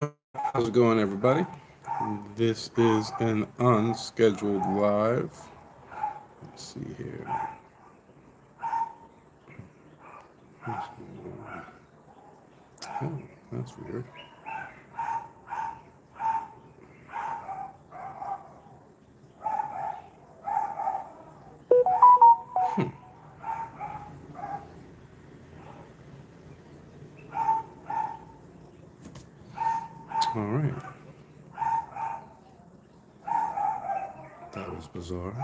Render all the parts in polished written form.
How's it going, everybody? This is an unscheduled live. Let's see here. Oh, that's weird. All right. That was bizarre.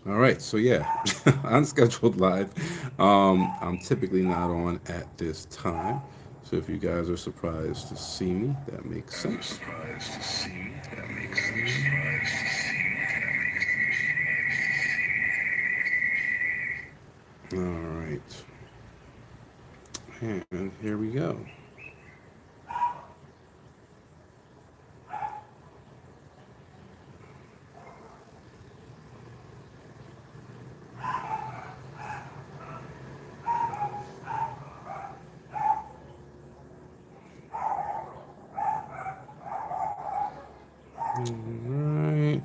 All right. So, yeah, unscheduled live. I'm typically not on at this time. So, if you guys are surprised to see me, that makes sense. All right. And here we go. All right.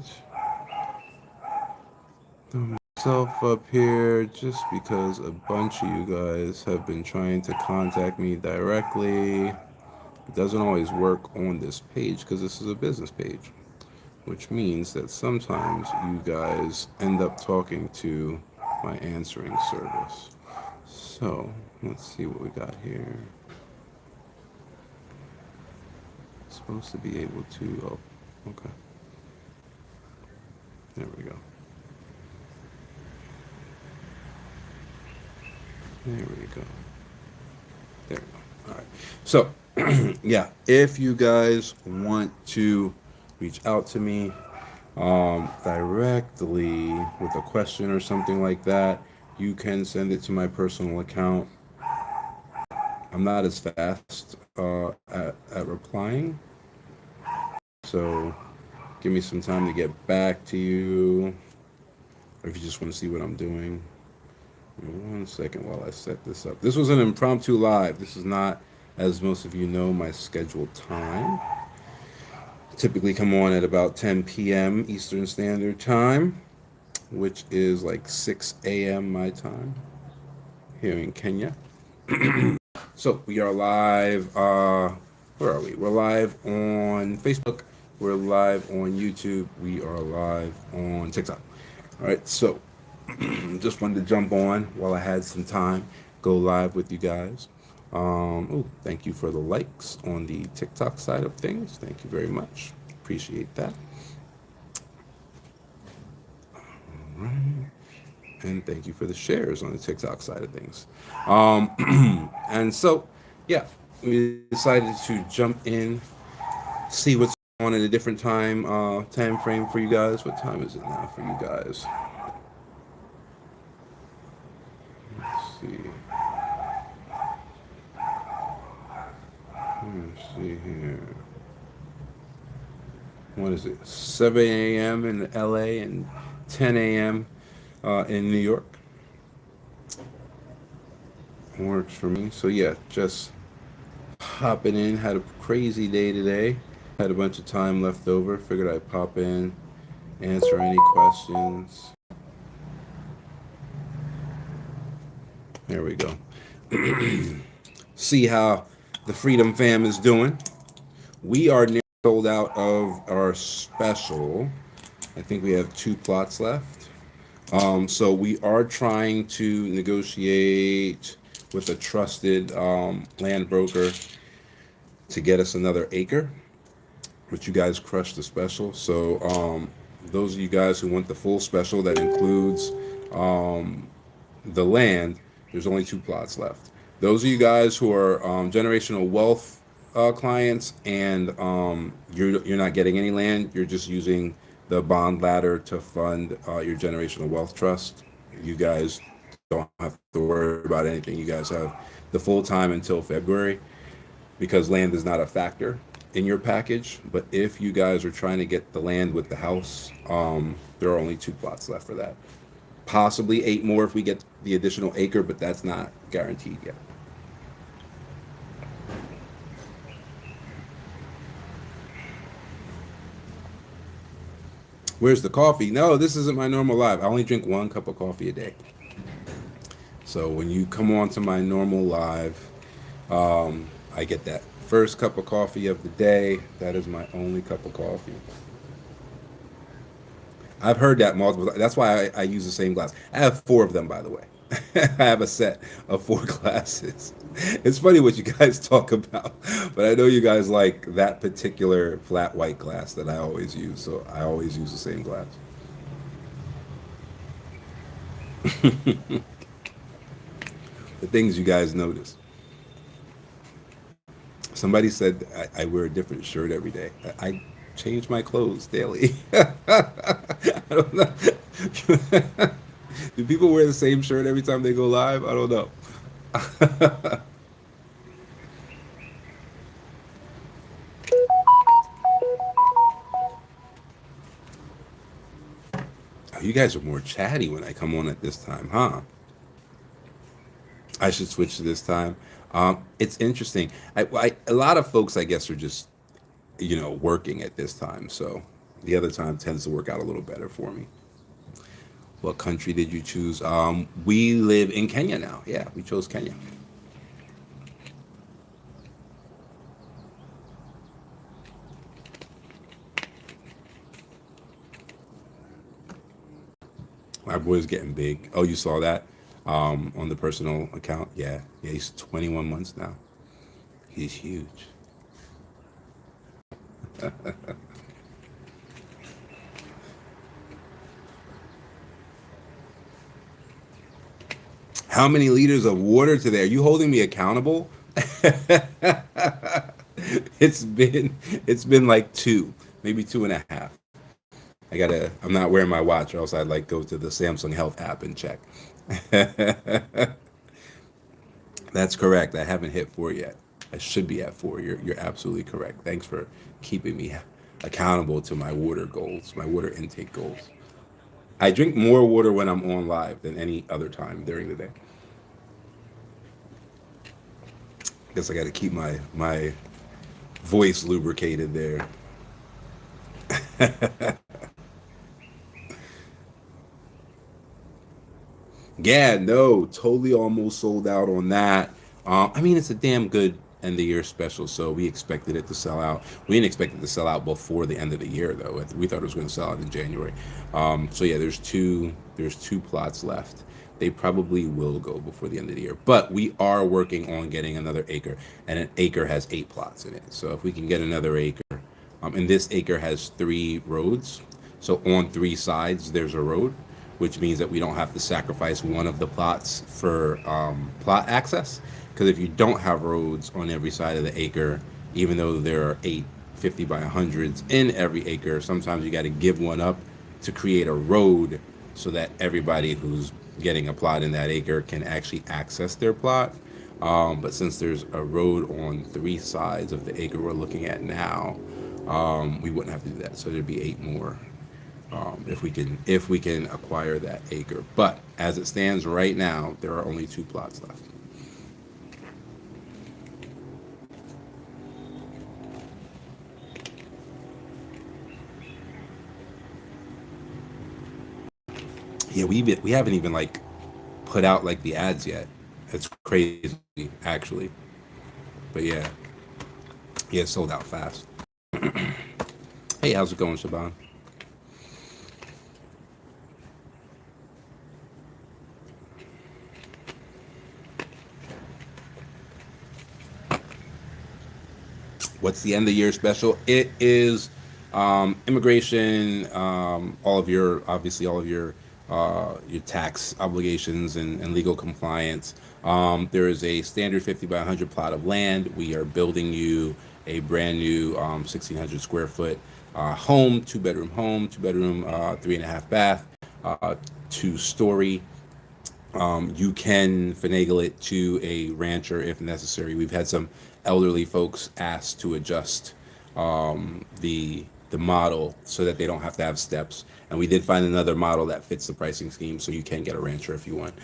Throw myself up here just because a bunch of you guys have been trying to contact me directly. It doesn't always work on this page because this is a business page, which means that sometimes you guys end up talking to my answering service. So let's see what we got here. Supposed to be able to, oh, okay. There we go. There we go. There we go. All right. So, yeah, if you guys want to reach out to me directly with a question or something like that, you can send it to my personal account. I'm not as fast at replying, so give me some time to get back to you. Or if you just want to see what I'm doing. 1 second while I set this up. This was an impromptu live. This is not, as most of you know, my scheduled time. Typically come on at about 10 p.m. Eastern Standard Time, which is like 6 a.m. my time here in Kenya. So we are live. Where are we? We're live on Facebook. We're live on YouTube. We are live on TikTok. All right. So just wanted to jump on while I had some time, go live with you guys. Thank you for the likes on the TikTok side of things. Thank you very much. Appreciate that. All right. And thank you for the shares on the TikTok side of things. And so, yeah, we decided to jump in, see what's on at a different time frame for you guys. What time is it now for you guys? Let's see. Let's see here. What is it? 7 a.m. in LA and 10 a.m. In New York. Works for me. So yeah, just hopping in. Had a crazy day today. Had a bunch of time left over. Figured I'd pop in, answer any questions. There we go. See how the Freedom Fam is doing. We are nearly sold out of our special. I think we have 2 plots left. So we are trying to negotiate with a trusted land broker to get us another acre, but you guys crushed the special. So those of you guys who want the full special that includes the land, there's only 2 plots left. Those of you guys who are generational wealth clients and you're not getting any land, you're just using the bond ladder to fund your generational wealth trust. You guys don't have to worry about anything. You guys have the full time until February because land is not a factor in your package. But if you guys are trying to get the land with the house, there are only 2 plots left for that. Possibly 8 more if we get the additional acre, but that's not guaranteed yet. Where's the coffee? No, this isn't my normal live. I only drink 1 cup of coffee a day. So when you come on to my normal live, I get that first cup of coffee of the day. That is my only cup of coffee. I've heard that multiple times. That's why I use the same glass. I have 4 of them, by the way. I have a set of 4 glasses. It's funny what you guys talk about, but I know you guys like that particular flat white glass that I always use, so I always use the same glass. The things you guys notice. Somebody said I wear a different shirt every day. I change my clothes daily. I don't know. Do people wear the same shirt every time they go live? I don't know. Oh, you guys are more chatty when I come on at this time, huh? I should switch to this time. It's interesting. A lot of folks, I guess, are just working at this time, so the other time tends to work out a little better for me. What country did you choose? We live in Kenya now. Yeah, we chose Kenya. My boy's getting big. Oh, you saw that on the personal account? Yeah, yeah. He's 21 months now. He's huge. How many liters of water today? Are you holding me accountable? It's been like 2, maybe 2.5. I'm not wearing my watch, or else I'd like go to the Samsung Health app and check. That's correct. I haven't hit 4 yet. I should be at 4. You're absolutely correct. Thanks for keeping me accountable to my water goals, my water intake goals. I drink more water when I'm on live than any other time during the day. Guess I got to keep my voice lubricated there. Yeah, no, totally almost sold out on that. I mean, it's a damn good end of the year special, so we expected it to sell out. We didn't expect it to sell out before the end of the year, though. We thought it was going to sell out in January. So yeah, there's two plots left. They probably will go before the end of the year, but we are working on getting another acre, and an acre has 8 plots in it. So if we can get another acre, and this acre has 3 roads, so on 3 sides there's a road, which means that we don't have to sacrifice one of the plots for plot access. Because if you don't have roads on every side of the acre, even though there are 850 by 100s in every acre, sometimes you got to give one up to create a road so that everybody who's getting a plot in that acre can actually access their plot. But since there's a road on 3 sides of the acre we're looking at now, we wouldn't have to do that. So there'd be 8 more if we can acquire that acre. But as it stands right now, there are only 2 plots left. Yeah, we haven't even like put out like the ads yet. It's crazy actually. But yeah, yeah, it sold out fast. Hey, how's it going, Shaban? What's the end of year special? It is immigration, all of your tax obligations and legal compliance. There is a standard 50 by 100 plot of land. We are building you a brand new 1,600 square foot home, 2 bedroom home, 2 bedroom, 3.5 bath, 2 story. You can finagle it to a rancher if necessary. We've had some elderly folks ask to adjust the model so that they don't have to have steps. And we did find another model that fits the pricing scheme, so you can get a rancher if you want.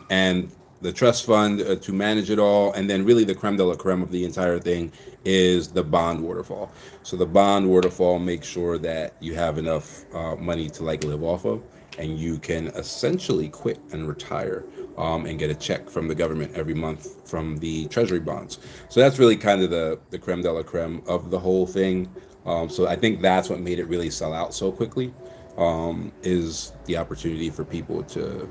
And the trust fund to manage it all, and then really the creme de la creme of the entire thing is the bond waterfall. So the bond waterfall makes sure that you have enough money to like live off of, and you can essentially quit and retire, and get a check from the government every month from the treasury bonds. So that's really kind of the creme de la creme of the whole thing. So I think that's what made it really sell out so quickly, is the opportunity for people to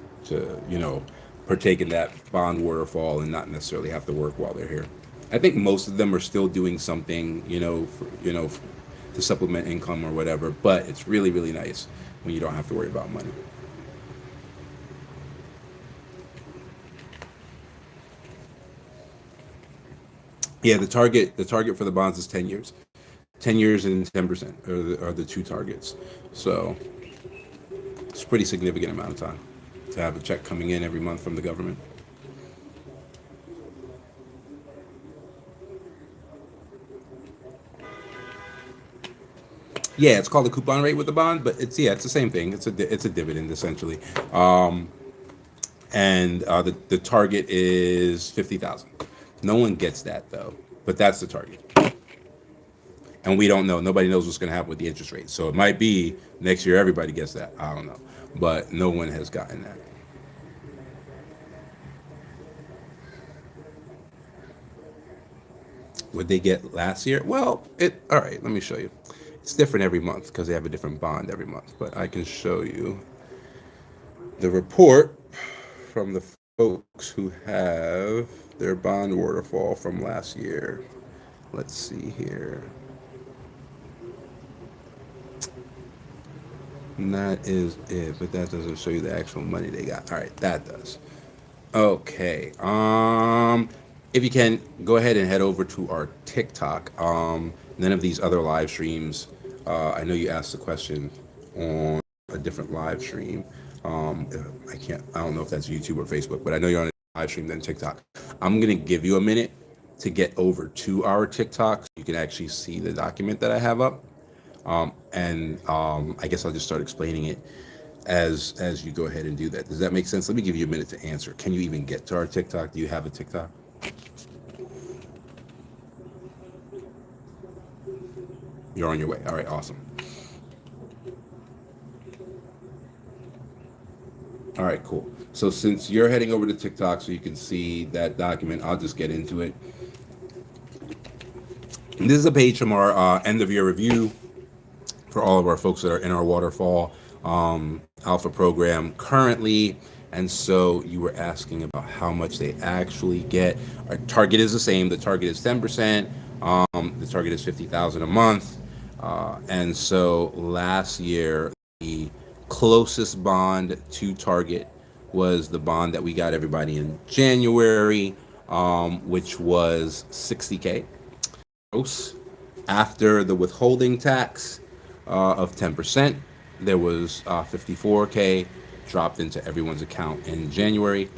partake in that bond waterfall and not necessarily have to work while they're here. I think most of them are still doing something, to supplement income or whatever, but it's really, really nice when you don't have to worry about money. Yeah, the target for the bonds is 10 years. 10 years and 10% are the two targets. So it's a pretty significant amount of time to have a check coming in every month from the government. Yeah, it's called a coupon rate with the bond, but it's the same thing. It's a dividend essentially, and the target is 50,000. No one gets that though, but that's the target, and we don't know. Nobody knows what's going to happen with the interest rate. So it might be next year everybody gets that. I don't know, but no one has gotten that. What they get last year? Well, all right. Let me show you. It's different every month because they have a different bond every month. But I can show you the report from the folks who have their bond waterfall from last year. Let's see here. And that is it, but that doesn't show you the actual money they got. All right, that does. Okay. If you can go ahead and head over to our TikTok. None of these other live streams. I know you asked the question on a different live stream. I can't. I don't know if that's YouTube or Facebook, but I know you're on a live stream than TikTok. I'm gonna give you a minute to get over to our TikTok so you can actually see the document that I have up. And I guess I'll just start explaining it as you go ahead and do that. Does that make sense? Let me give you a minute to answer. Can you even get to our TikTok? Do you have a TikTok? You're on your way. All right, awesome. All right, cool. So since you're heading over to TikTok so you can see that document, I'll just get into it. This is a page from our end of year review for all of our folks that are in our waterfall alpha program currently. And so you were asking about how much they actually get. Our target is the same. The target is 10%. The target is 50,000 a month. And so last year, the closest bond to target was the bond that we got everybody in January, which was 60K gross. After the withholding tax of 10%, there was 54K dropped into everyone's account in January.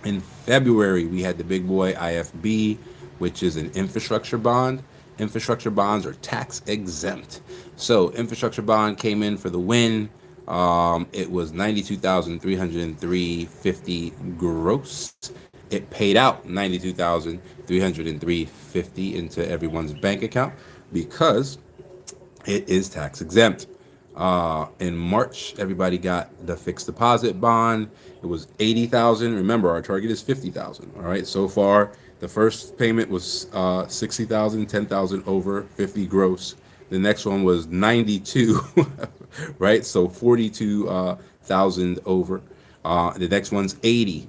In February, we had the big boy IFB, which is an infrastructure bond. Infrastructure bonds are tax exempt. So infrastructure bond came in for the win. It was 92,303.50 gross. It paid out 92,303.50 into everyone's bank account because it is tax exempt. In March, everybody got the fixed deposit bond. It was 80,000. Remember, our target is 50,000. All right. So far, the first payment was 60,000, 10,000 over, 50 gross. The next one was 92, right? So 42,000 over. The next one's 80,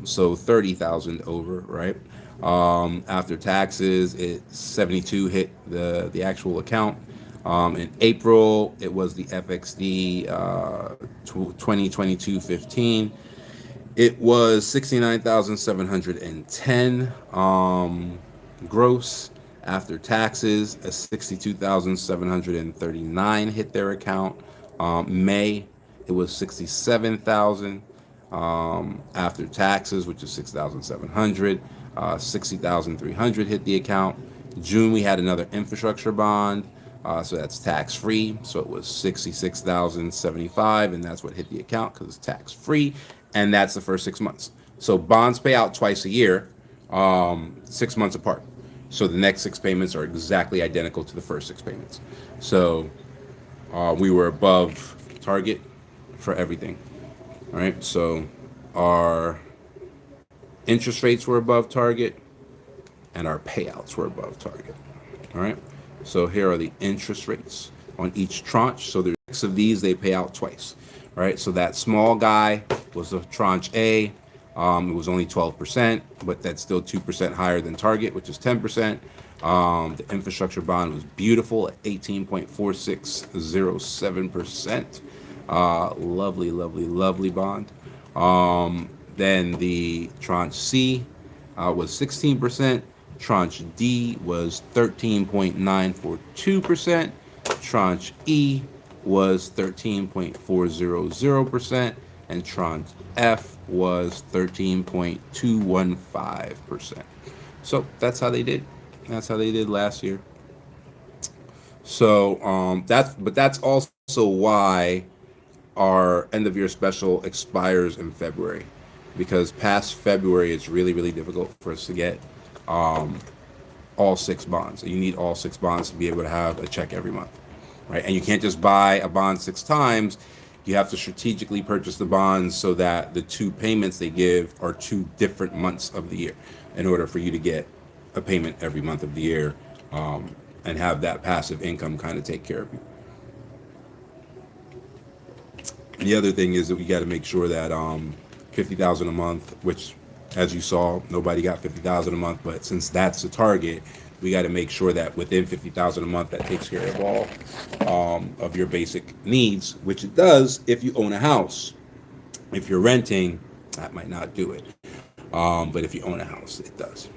so 30,000 over, right? After taxes, 72 hit the actual account. In April, it was the FXD 2022-15. It was 69,710 gross. After taxes, 62,739 hit their account. May, it was 67,000 after taxes, which is 6,700. 60,300 hit the account. June, we had another infrastructure bond. So that's tax free. So it was 66,075, and that's what hit the account because it's tax free. And that's the first 6 months. So bonds pay out twice a year, 6 months apart. So the next six payments are exactly identical to the first six payments. So we were above target for everything. All right. So our interest rates were above target and our payouts were above target. All right. So here are the interest rates on each tranche. So there's six of these, they pay out twice. All right. So that small guy was the tranche A. It was only 12%, but that's still 2% higher than target, which is 10%. The infrastructure bond was beautiful at 18.4607%. Lovely, lovely, lovely bond. Then the tranche C was 16%. Tranche D was 13.942%. Tranche E was 13.400%. And tranche F was 13.215%. So that's how they did. That's how they did last year. So that's also why our end of year special expires in February, because past February it's really, really difficult for us to get all six bonds. You need all six bonds to be able to have a check every month, right? And you can't just buy a bond six times. You have to strategically purchase the bonds so that the two payments they give are two different months of the year in order for you to get a payment every month of the year, and have that passive income kind of take care of you. And the other thing is that we got to make sure that 50,000 a month, which as you saw, nobody got 50,000 a month, but since that's the target, we got to make sure that within 50,000 a month, that takes care of all of your basic needs, which it does if you own a house. If you're renting, that might not do it. But if you own a house, it does.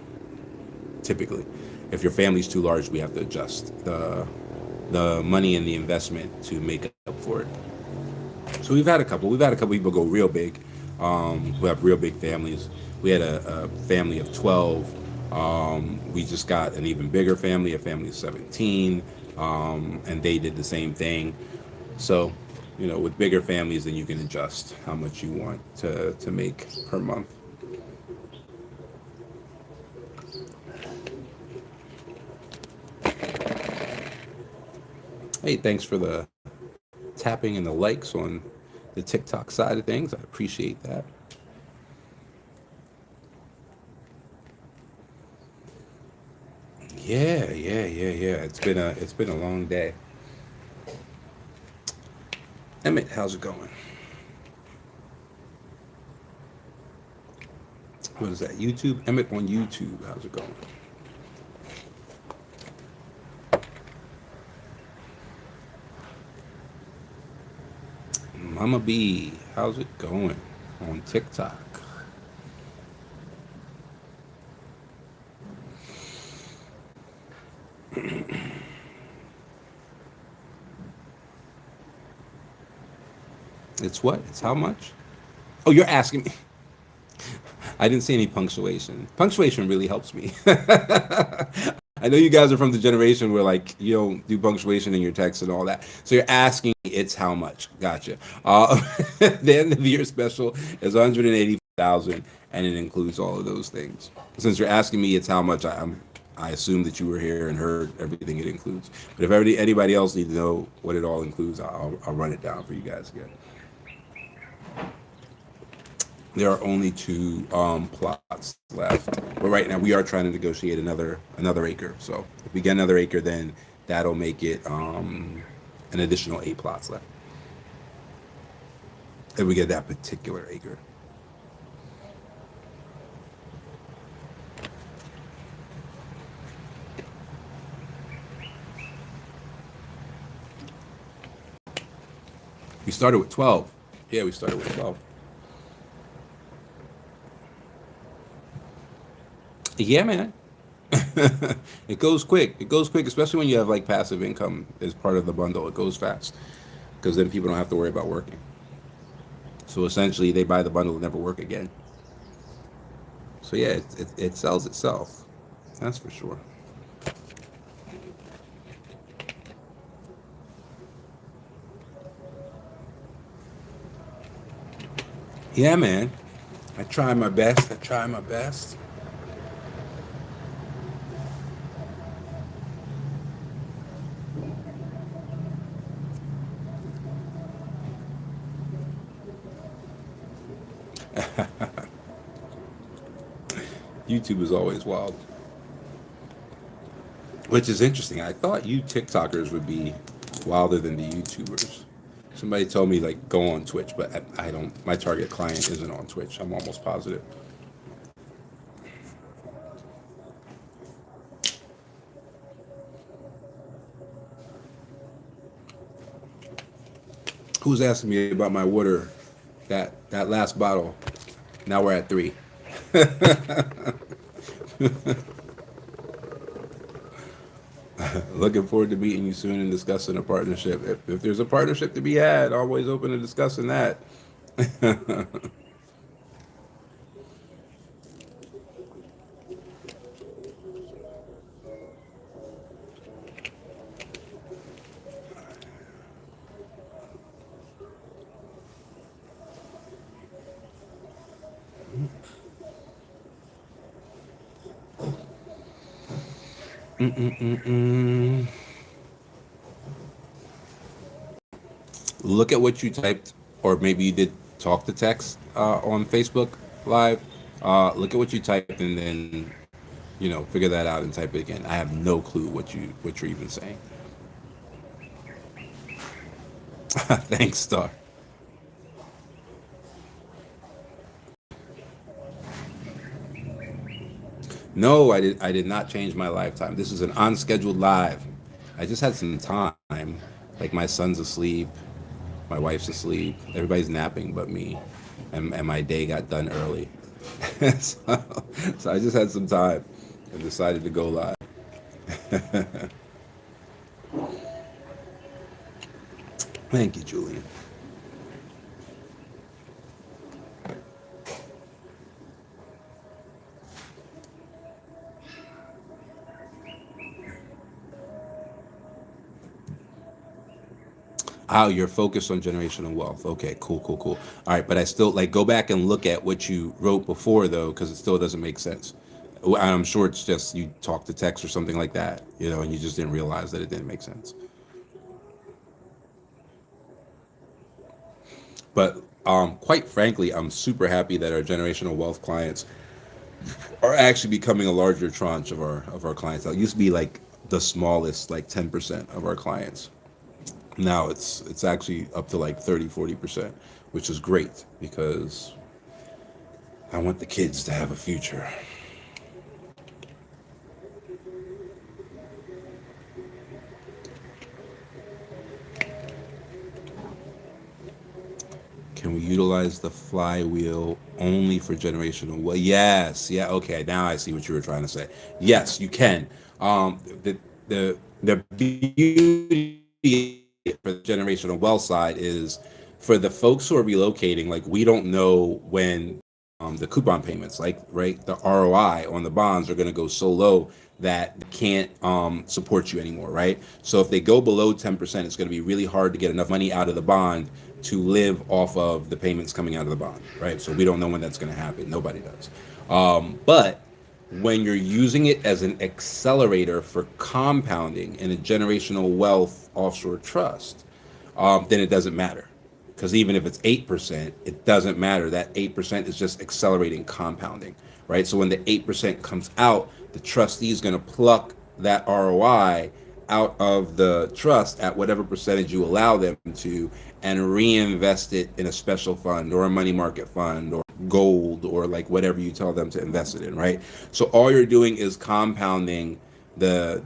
Typically, if your family's too large, we have to adjust the money and the investment to make up for it. So we've had a couple people go real big, who have real big families. We had a family of 12. We just got an even bigger family, a family of 17, and they did the same thing. So, with bigger families, then you can adjust how much you want to make per month. Hey, thanks for the tapping and the likes on the TikTok side of things. I appreciate that. Yeah. It's been a long day. Emmett, how's it going? What is that? YouTube? Emmett on YouTube. How's it going? Mama B, how's it going on TikTok? It's what? It's how much? Oh, you're asking me. I didn't see any punctuation. Punctuation really helps me. I know you guys are from the generation where you don't do punctuation in your text and all that. So you're asking me it's how much. Gotcha. The end of the year special is 180,000, and it includes all of those things. Since you're asking me it's how much, I assume that you were here and heard everything it includes. But if anybody else needs to know what it all includes, I'll run it down for you guys again. There are only two plots left, but right now we are trying to negotiate another acre. So if we get another acre, then that'll make it an additional 8 plots left. If we get that particular acre. We started with 12. Yeah, we started with 12. Yeah, man. It goes quick. It goes quick, especially when you have passive income as part of the bundle. It goes fast because then people don't have to worry about working. So essentially, they buy the bundle and never work again. So yeah, it sells itself. That's for sure. Yeah, man. I try my best. I try my best. YouTube is always wild, which is interesting. I thought you TikTokers would be wilder than the YouTubers. Somebody told me like go on Twitch, but I don't. My target client isn't on Twitch. I'm almost positive. Who's asking me about my water? That last bottle. Now we're at 3. Looking forward to meeting you soon and discussing a partnership. If there's a partnership to be had, always open to discussing that. Mm-mm-mm-mm. Look at what you typed, or maybe you did talk to text on Facebook Live. Look at what you typed, and then figure that out and type it again. I have no clue what you're even saying. Thanks, Star. No, I did not change my lifetime. This is an unscheduled live. I just had some time. Like my son's asleep, my wife's asleep, everybody's napping but me, and my day got done early. so, so I just had some time and decided to go live. Thank you, Julian. Oh, you're focused on generational wealth. Okay, cool, cool, cool. All right, but I still like go back and look at what you wrote before though, because it still doesn't make sense. I'm sure it's just you talked to text or something like that, and you just didn't realize that it didn't make sense. But quite frankly, I'm super happy that our generational wealth clients are actually becoming a larger tranche of our clientele. It used to be like the smallest, like 10% of our clients. Now it's actually up to like 30-40%, which is great because I want the kids to have a future. Can we utilize the flywheel only for generational? Well, yes, yeah, okay. Now I see what you were trying to say. Yes, you can. The beauty for the generational wealth side is for the folks who are relocating. Like we don't know when the coupon payments, like right, the ROI on the bonds are going to go so low that they can't support you anymore, right? So if they go below 10%, it's going to be really hard to get enough money out of the bond to live off of the payments coming out of the bond, right? So we don't know when that's going to happen. Nobody does. But when you're using it as an accelerator for compounding in a generational wealth offshore trust, then it doesn't matter. Because even if it's 8%, it doesn't matter. That 8% is just accelerating compounding, right? So when the 8% comes out, the trustee is going to pluck that ROI out of the trust at whatever percentage you allow them to and reinvest it in a special fund or a money market fund or gold or like whatever you tell them to invest it in, right? So all you're doing is compounding the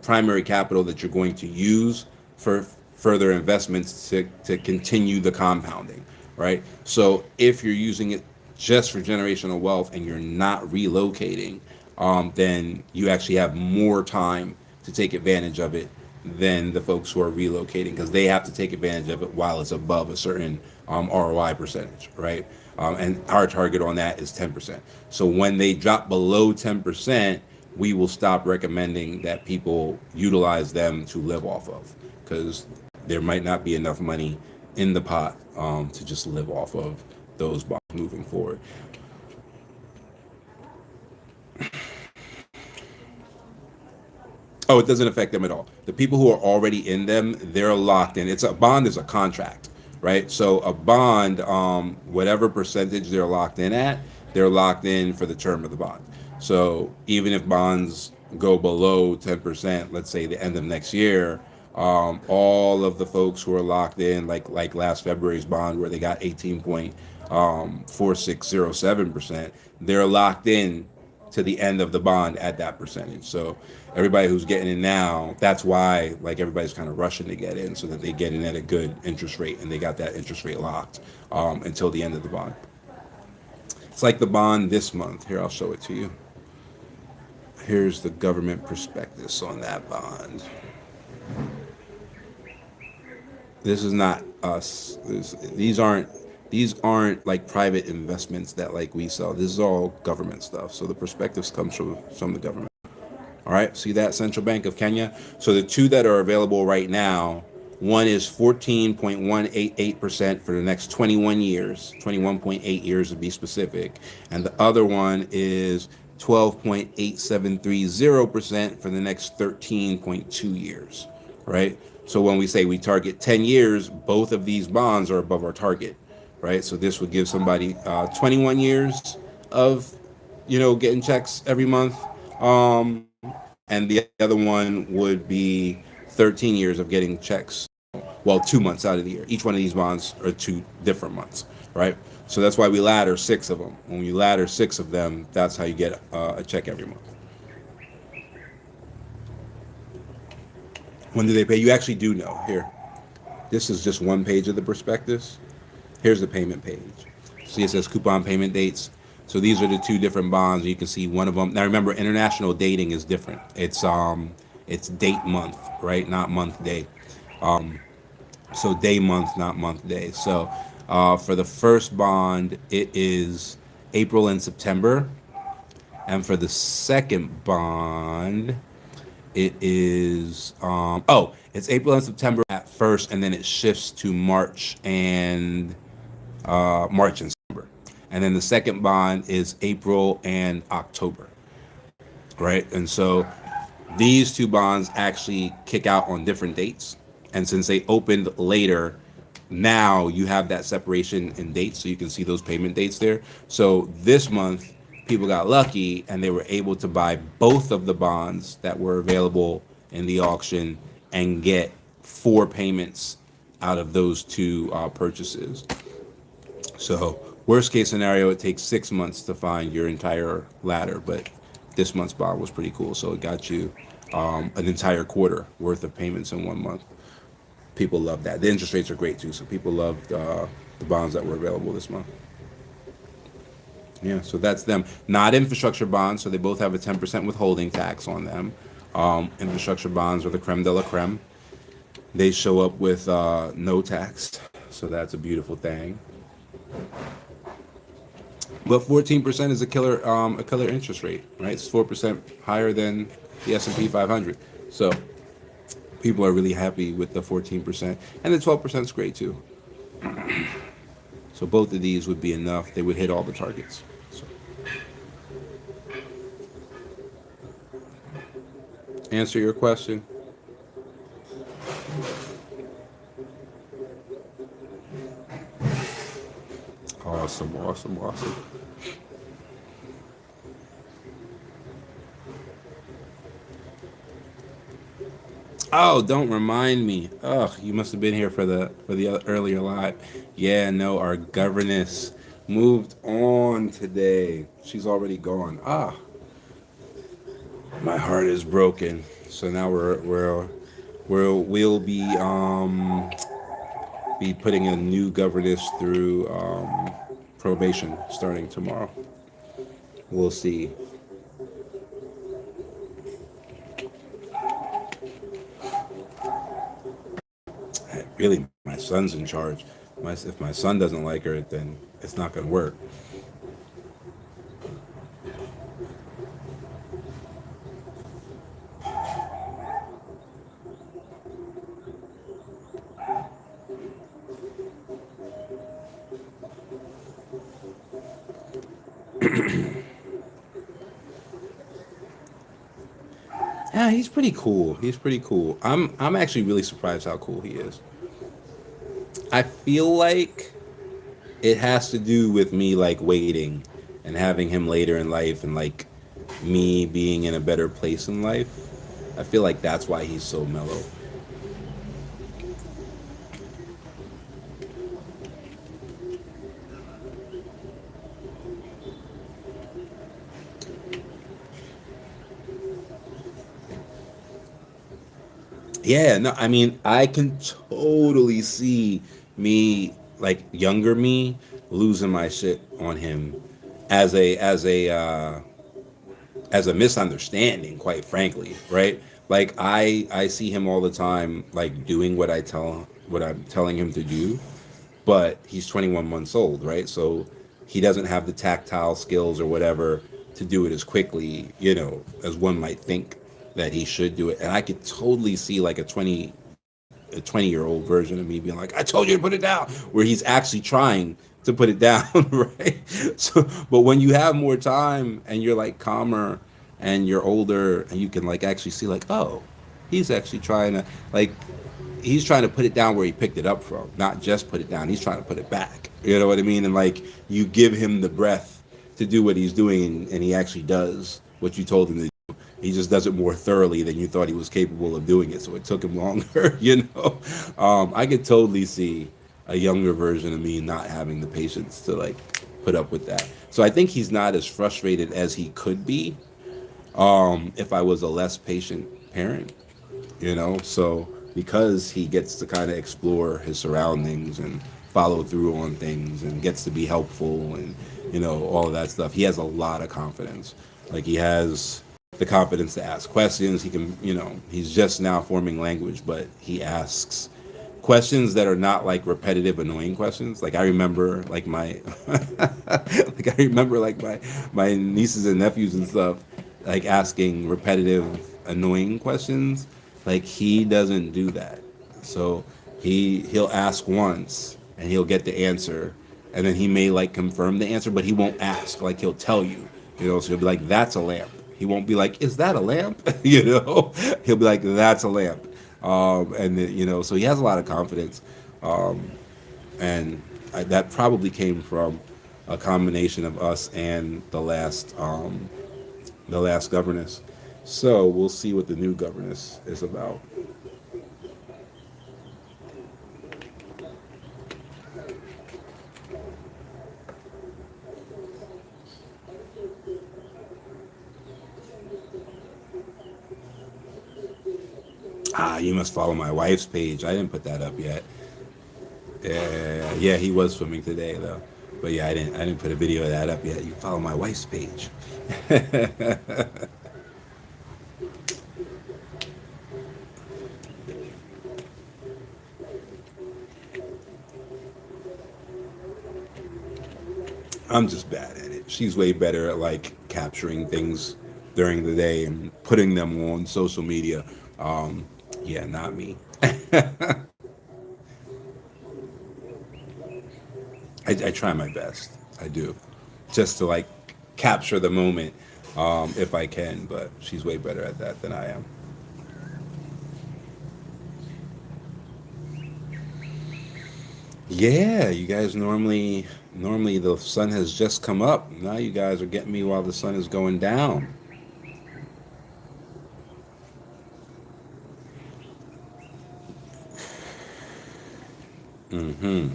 primary capital that you're going to use for further investments to continue the compounding, right? So if you're using it just for generational wealth and you're not relocating, then you actually have more time to take advantage of it than the folks who are relocating because they have to take advantage of it while it's above a certain ROI percentage, right? And our target on that is 10%. So when they drop below 10%, we will stop recommending that people utilize them to live off of because there might not be enough money in the pot to just live off of those bonds moving forward. Oh, it doesn't affect them at all. The people who are already in them, they're locked in. It's a bond is a contract, right? So a bond, whatever percentage they're locked in at, they're locked in for the term of the bond. So even if bonds go below 10%, let's say the end of next year, all of the folks who are locked in, like last February's bond where they got 18.4607%, they're locked in to the end of the bond at that percentage. So everybody who's getting in now, that's why like everybody's kind of rushing to get in so that they get in at a good interest rate and they got that interest rate locked until the end of the bond. It's like the bond this month. Here, I'll show it to you. Here's the government prospectus on that bond. This is not us. These aren't like private investments that like we sell. This is all government stuff. So the prospectus comes from the government. All right, see that, Central Bank of Kenya? So the two that are available right now, one is 14.188% for the next 21 years, 21.8 years to be specific. And the other one is 12.8730% for the next 13.2 years, right? So when we say we target 10 years, both of these bonds are above our target, right? So this would give somebody 21 years of, getting checks every month. And the other one would be 13 years of getting checks. Well, 2 months out of the year. Each one of these bonds are 2 different months, right? So that's why we ladder 6 of them. When you ladder 6 of them, that's how you get a check every month. When do they pay? You actually do know. Here, this is just one page of the prospectus. Here's the payment page. See, it says coupon payment dates. So these are the two different bonds. You can see one of them. Now remember, international dating is different. It's date month, right? Not month day. So day month, not month day. So for the first bond, it is April and September, and for the second bond, it is it's April and September at first, and then it shifts to March and September. And then the second bond is April and October, right? And so these two bonds actually kick out on different dates. And since they opened later, now you have that separation in dates, so you can see those payment dates there. So this month, people got lucky and they were able to buy both of the bonds that were available in the auction and get 4 payments out of those two purchases. So worst case scenario, it takes 6 months to find your entire ladder, but this month's bond was pretty cool. So it got you an entire quarter worth of payments in 1 month. People love that. The interest rates are great too, so people loved the bonds that were available this month. Yeah, so that's them. Not infrastructure bonds, so they both have a 10% withholding tax on them. Infrastructure bonds are the creme de la creme. They show up with no tax, so that's a beautiful thing. But 14% is a killer interest rate, right? It's 4% higher than the S&P 500. So people are really happy with the 14%, and the 12% is great too. So both of these would be enough. They would hit all the targets. So, answer your question. Awesome, awesome, awesome. Oh, don't remind me. Ugh, you must have been here for the earlier live. Yeah, no, our governess moved on today. She's already gone. My heart is broken. So now we'll be putting a new governess through probation starting tomorrow. We'll see. Really, my son's in charge. If my son doesn't like her, then it's not going to work. Yeah, he's pretty cool. He's pretty cool. I'm actually really surprised how cool he is. I feel like it has to do with me like waiting and having him later in life and like me being in a better place in life. I feel like that's why he's so mellow. Yeah, no, I mean, I can totally see me like younger me losing my shit on him as a misunderstanding, quite frankly, right? Like I see him all the time like doing what I'm telling him to do, but he's 21 months old, right? So he doesn't have the tactile skills or whatever to do it as quickly, as one might think that he should do it. And I could totally see like a 20-year-old version of me being like, I told you to put it down, where he's actually trying to put it down, right? So, but when you have more time and you're like calmer and you're older and you can like actually see like, oh, he's actually trying to like he's trying to put it down where he picked it up from, not just put it down. He's trying to put it back. You know what I mean? And like you give him the breath to do what he's doing, and he actually does what you told him to do. He just does it more thoroughly than you thought he was capable of doing it. So it took him longer. I could totally see a younger version of me not having the patience to like put up with that. So I think he's not as frustrated as he could be if I was a less patient parent. So because he gets to kind of explore his surroundings and follow through on things and gets to be helpful and all of that stuff, he has a lot of confidence. Like he has the confidence to ask questions. He can, he's just now forming language, but he asks questions that are not like repetitive annoying questions. Like I remember like my like I remember like my nieces and nephews and stuff like asking repetitive annoying questions. Like he doesn't do that. So he'll ask once and he'll get the answer, and then he may like confirm the answer, but he won't ask. Like he'll tell you. So he'll be like, that's a lamp. He won't be like, is that a lamp? He'll be like, that's a lamp. And then, so he has a lot of confidence. And that probably came from a combination of us and the last governess. So we'll see what the new governess is about. Ah, you must follow my wife's page. I didn't put that up yet. Yeah, he was swimming today though. But yeah, I didn't put a video of that up yet. You can follow my wife's page. I'm just bad at it. She's way better at like capturing things during the day and putting them on social media. Um, yeah, not me. I try my best. I do, just to like capture the moment if I can. But she's way better at that than I am. Yeah, you guys normally the sun has just come up. Now you guys are getting me while the sun is going down. Mm-hmm.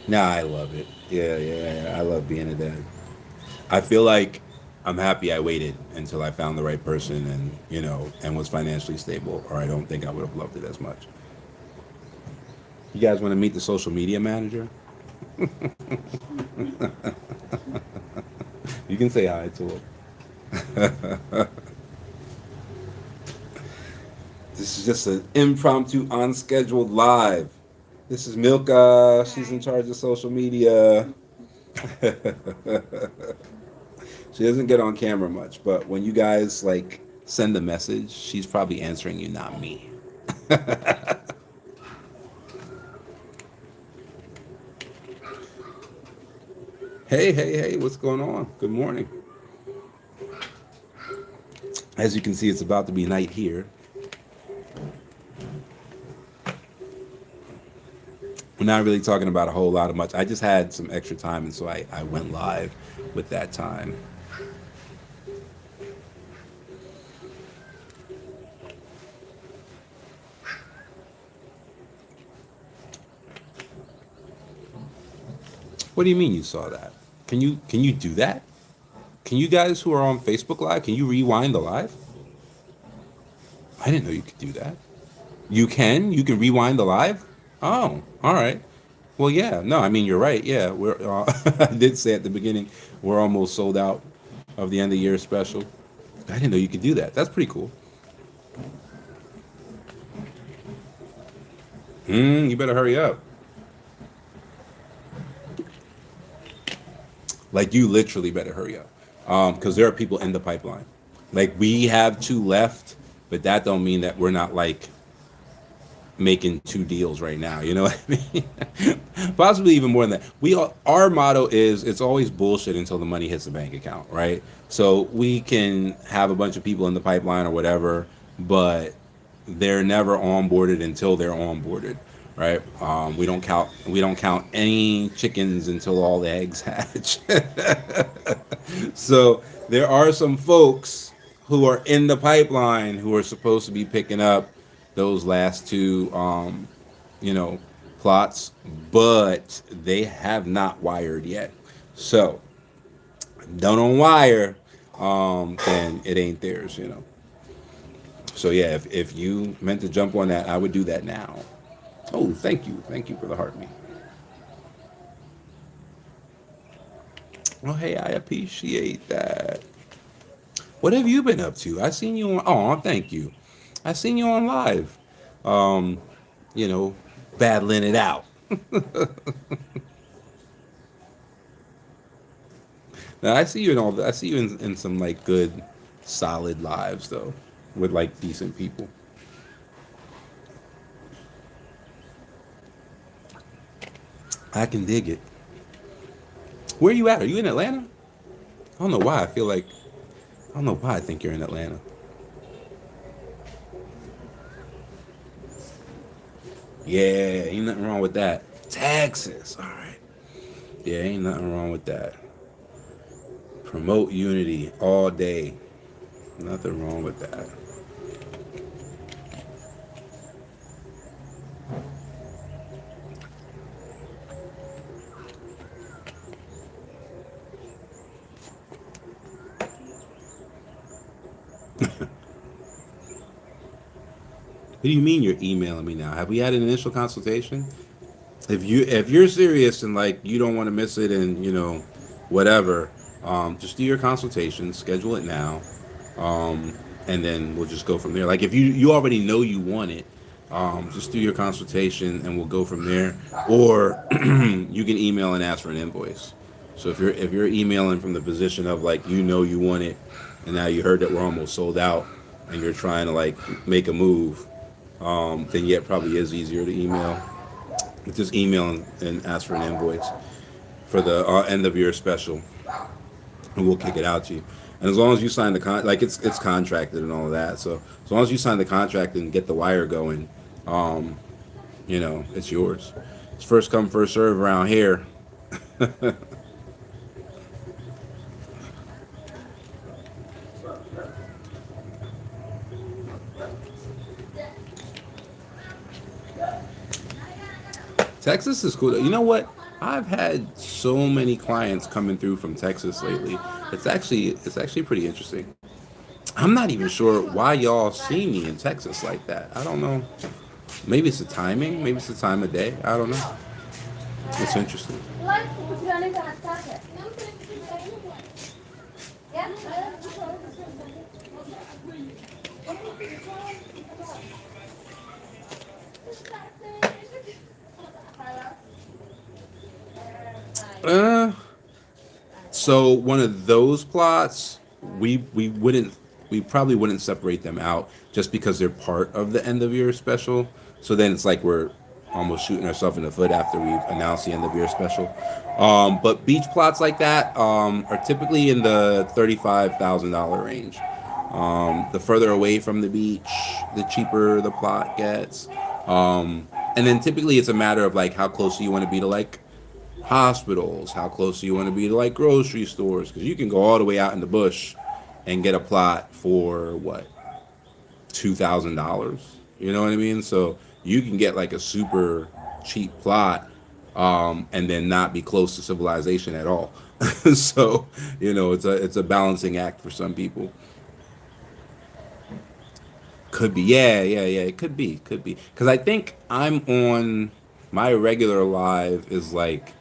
Nah, I love it. Yeah, yeah, yeah. I love being a dad. I feel like I'm happy I waited until I found the right person and was financially stable, or I don't think I would have loved it as much. You guys want to meet the social media manager? You can say hi to him. This is just an impromptu, unscheduled live. This is Milka. She's in Hi. charge of social media. She doesn't get on camera much, but when you guys like send a message, she's probably answering you, not me. Hey, hey, hey, what's going on? Good morning. As you can see, it's about to be night here. We're not really talking about a whole lot of much. I just had some extra time, and so I went live with that time. What do you mean you saw that? Can you do that? Can you guys who are on Facebook Live, can you rewind the live? I didn't know you could do that. You can? You can rewind the live? Oh, all right. Well, yeah. No, I mean you're right. Yeah, we're. I did say at the beginning we're almost sold out of the end of year special. I didn't know you could do that. That's pretty cool. You better hurry up. Like you literally better hurry up, because there are people in the pipeline. Like we have two left, but that don't mean that we're not like making two deals right now. You know what I mean? Possibly even more than that. Our motto is it's always bullshit until the money hits the bank account, right? So we can have a bunch of people in the pipeline or whatever, but they're never onboarded until they're onboarded, right? We don't count any chickens until all the eggs hatch. So there are some folks who are in the pipeline who are supposed to be picking up those last two, you know, plots, but they have not wired yet. So don't wire, then it ain't theirs, you know. So yeah, if you meant to jump on that, I would do that now. Oh, thank you for the heart me. Oh, hey, I appreciate that. What have you been up to? I seen you on. Oh, thank you. I seen you on live. Um, you know, battling it out. Now I see you in all. I see you in some like good, solid lives though, with like decent people. I can dig it. Where you at? Are you in Atlanta? I don't know why. I feel like I don't know why I think you're in Atlanta. Yeah, ain't nothing wrong with that. Texas. All right. Yeah, ain't nothing wrong with that. Promote unity all day. Nothing wrong with that. What do you mean you're emailing me now? Have we had an initial consultation? If you're serious and like you don't want to miss it and you know whatever, just do your consultation, schedule it now, and then we'll just go from there. Like if you already know you want it, just do your consultation and we'll go from there. Or you can email and ask for an invoice. So if you're emailing from the position of like you know you want it, and now you heard that we're almost sold out, and you're trying to like make a move, then yeah, it probably is easier to email. Just email and ask for an invoice for the end of year special, and we'll kick it out to you. And as long as you sign the like it's contracted and all of that. So as long as you sign the contract and get the wire going, um, you know, it's yours. It's first come first serve around here. Texas is cool. You know what? I've had so many clients coming through from Texas lately. It's actually pretty interesting. I'm not even sure why y'all see me in Texas like that. I don't know. Maybe it's the timing. Maybe it's the time of day. I don't know. It's interesting. Uh, So one of those plots, we wouldn't we probably wouldn't separate them out just because they're part of the end of year special. So then it's like we're almost shooting ourselves in the foot after we've announced the end of year special. But beach plots like that are typically in the $35,000 range. The further away from the beach, the cheaper the plot gets. And then typically it's a matter of like how close do you want to be to like hospitals, how close do you want to be to like grocery stores, because you can go all the way out in the bush and get a plot for what, $2,000. You know what I mean? So you can get like a super cheap plot, and then not be close to civilization at all. So it's a balancing act for some people. Could be, yeah. It could be, because I think I'm on my regular live is like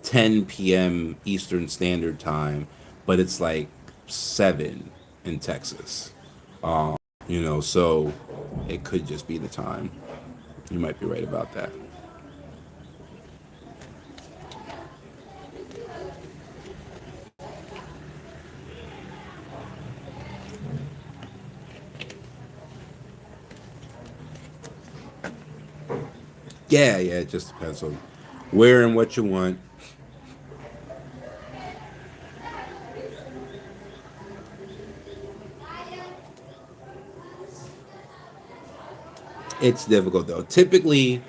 10 p.m. Eastern Standard Time, but it's like 7 in Texas. So it could just be the time. You might be right about that. Yeah, it just depends on where and what you want. It's difficult though. Typically,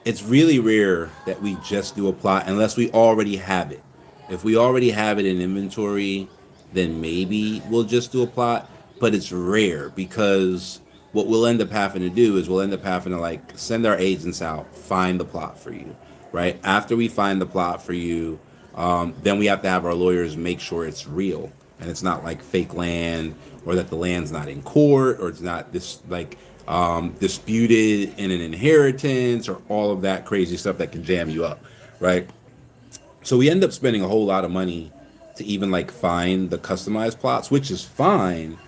it's really rare that we just do a plot unless we already have it. If we already have it in inventory, then maybe we'll just do a plot, but it's rare because what we'll end up having to do is we'll end up having to like send our agents out, find the plot for you, right? After we find the plot for you, then we have to have our lawyers make sure it's real and it's not like fake land, or that the land's not in court, or it's not this like disputed in an inheritance, or all of that crazy stuff that can jam you up, right? So we end up spending a whole lot of money to even like find the customized plots, which is fine,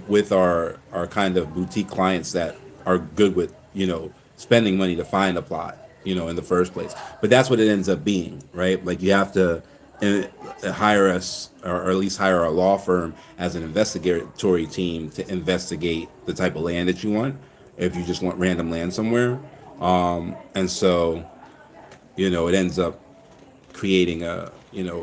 with our kind of boutique clients that are good with spending money to find a plot, in the first place. But that's what it ends up being, right? Like you have to hire us, or at least hire a law firm as an investigatory team to investigate the type of land that you want. If you just want random land somewhere, and so it ends up creating an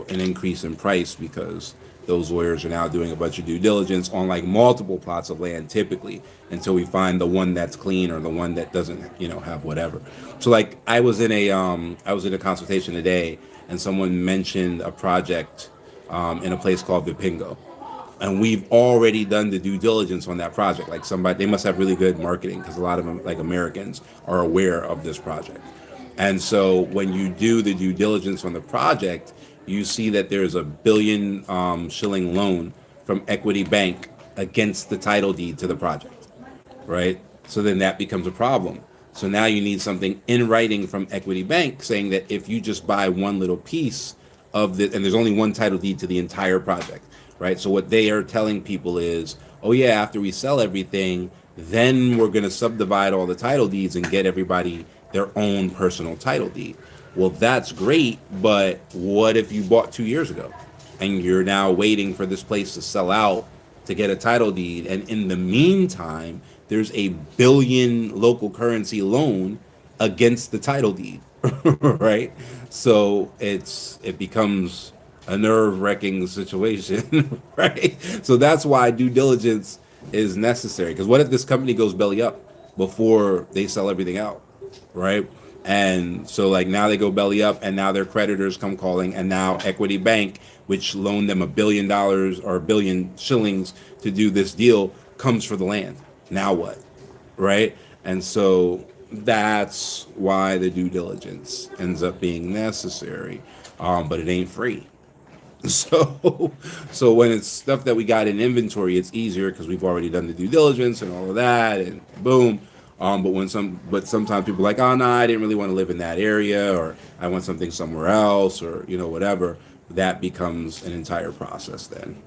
increase in price because those lawyers are now doing a bunch of due diligence on like multiple plots of land typically, until we find the one that's clean, or the one that doesn't have whatever. So like I was in a consultation today, and someone mentioned a project in a place called Vipingo, and we've already done the due diligence on that project. Like somebody, they must have really good marketing, because a lot of them, like Americans, are aware of this project. And so when you do the due diligence on the project, you see that there's a billion shilling loan from Equity Bank against the title deed to the project, right? So then that becomes a problem. So now you need something in writing from Equity Bank saying that if you just buy one little piece of the, and there's only one title deed to the entire project, right? So what they are telling people is, oh yeah, after we sell everything, then we're going to subdivide all the title deeds and get everybody their own personal title deed. Well, that's great, but what if you bought 2 years ago and you're now waiting for this place to sell out to get a title deed? And in the meantime, there's a billion local currency loan against the title deed, right? So it becomes a nerve-wracking situation, right? So that's why due diligence is necessary. Because what if this company goes belly up before they sell everything out, right? And so like now they go belly up, and now their creditors come calling, and now Equity Bank, which loaned them $1 billion or $1 billion to do this deal, comes for the land. Now what? Right? And so that's why the due diligence ends up being necessary, but it ain't free. So when it's stuff that we got in inventory, it's easier because we've already done the due diligence and all of that, and boom. But sometimes people are like, oh no, I didn't really want to live in that area, or I want something somewhere else, or whatever. That becomes an entire process then.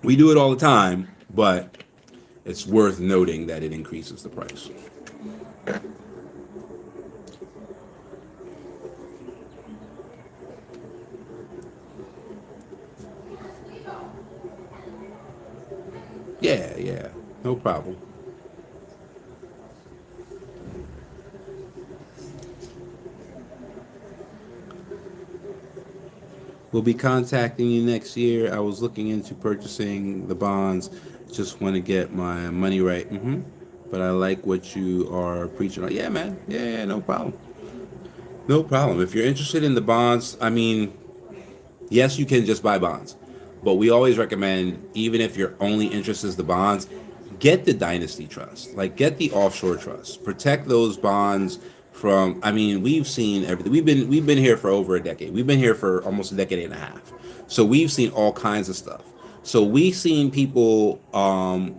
We do it all the time, but it's worth noting that it increases the price. Yeah, yeah, no problem. We'll be contacting you next year. I was looking into purchasing the bonds. Just want to get my money right. But I like what you are preaching on. Yeah, man. Yeah, yeah, no problem. No problem. If you're interested in the bonds, I mean, yes, you can just buy bonds, but we always recommend, even if your only interest is the bonds, get the dynasty trust, like get the offshore trust, protect those bonds from. I mean, we've seen everything. We've been here for over a decade. We've been here for almost a decade and a half, so we've seen all kinds of stuff. So we've seen people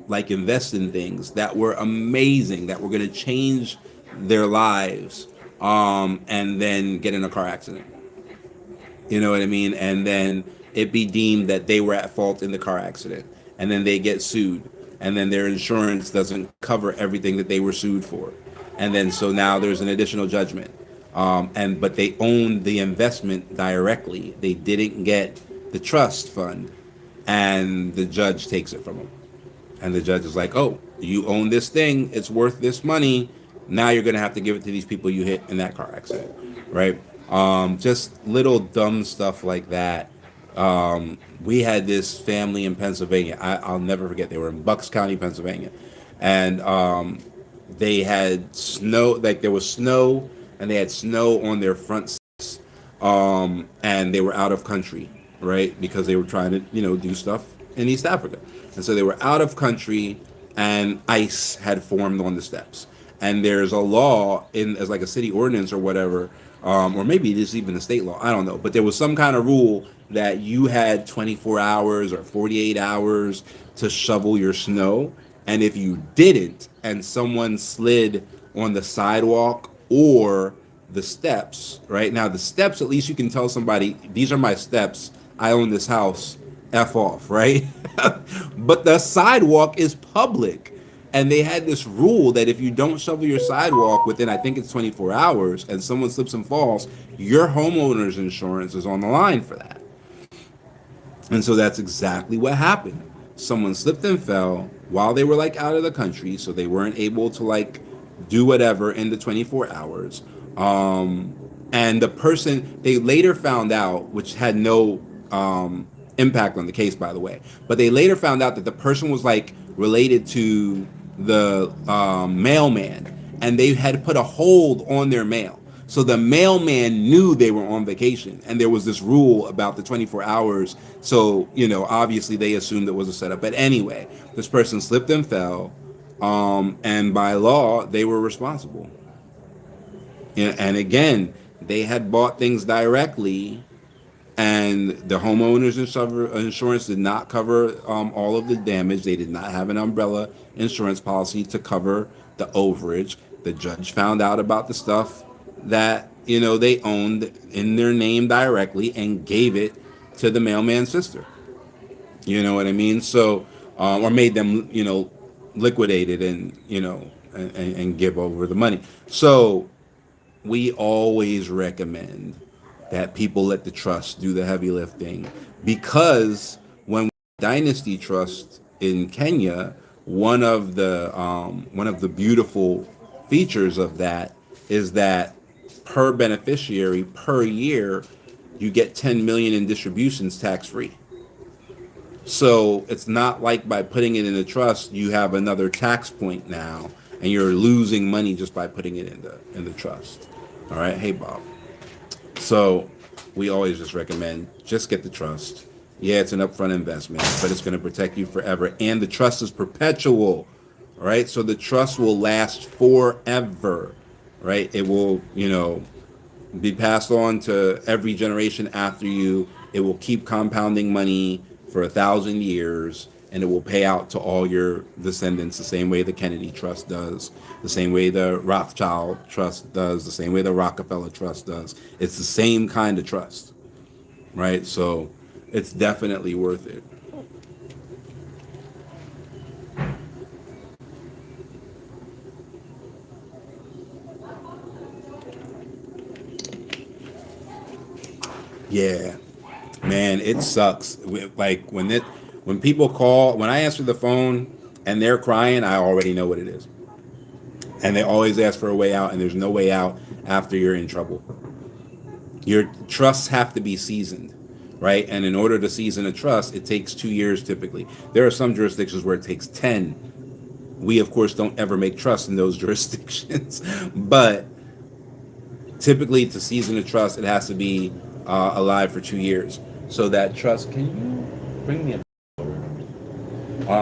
like invest in things that were amazing, that were going to change their lives, and then get in a car accident. You know what I mean? And then it be deemed that they were at fault in the car accident. And then they get sued. And then their insurance doesn't cover everything that they were sued for. And then so now there's an additional judgment. And but they owned the investment directly. They didn't get the trust fund, and the judge takes it from them. And the judge is like, "Oh, you own this thing. It's worth this money. Now you're going to have to give it to these people you hit in that car accident." Right? Just little dumb stuff like that. We had this family in Pennsylvania. I'll never forget. They were in Bucks County, Pennsylvania, and they had snow. Like there was snow, and they had snow on their front, and they were out of country, right? Because they were trying to, do stuff in East Africa, and so they were out of country, and ice had formed on the steps. And there's a law in as like a city ordinance or whatever, or maybe it is even a state law. I don't know, but there was some kind of rule that you had 24 hours or 48 hours to shovel your snow, and if you didn't, and someone slid on the sidewalk or the steps, right? Now, the steps, at least you can tell somebody, these are my steps. I own this house. F off, right? But the sidewalk is public. And they had this rule that if you don't shovel your sidewalk within, I think it's 24 hours, and someone slips and falls, your homeowner's insurance is on the line for that. And so that's exactly what happened. Someone slipped and fell while they were like out of the country, so they weren't able to like do whatever in the 24 hours. And the person, they later found out, which had no impact on the case, by the way, but they later found out that the person was like related to the mailman, and they had put a hold on their mail. So the mailman knew they were on vacation, and there was this rule about the 24 hours. So, obviously they assumed it was a setup. But anyway, this person slipped and fell, and by law, they were responsible. And again, they had bought things directly, and the homeowners insurance did not cover all of the damage. They did not have an umbrella insurance policy to cover the overage. The judge found out about the stuff that they owned in their name directly and gave it to the mailman's sister. You know what I mean? So, or made them liquidate it, and and give over the money. So we always recommend that people let the trust do the heavy lifting, because when Dynasty Trust in Kenya, one of the beautiful features of that is that per beneficiary per year you get 10 million in distributions tax free. So it's not like by putting it in a trust you have another tax point now, and you're losing money just by putting it in the trust. All right, hey Bob. So we always just recommend just get the trust. Yeah, it's an upfront investment, but it's going to protect you forever, and the trust is perpetual. All right, so the trust will last forever. Right, it will be passed on to every generation after you. It will keep compounding money for 1,000 years, and it will pay out to all your descendants the same way the Kennedy Trust does, the same way the Rothschild Trust does, the same way the Rockefeller Trust does. It's the same kind of trust, right? So it's definitely worth it. Yeah, man, it sucks. Like when When people call, when I answer the phone and they're crying, I already know what it is. And they always ask for a way out, and there's no way out after you're in trouble. Your trusts have to be seasoned, right? And in order to season a trust, it takes 2 years typically. There are some jurisdictions where it takes 10. We, of course, don't ever make trusts in those jurisdictions, but typically to season a trust, it has to be alive for 2 years. So that trust, can you bring me a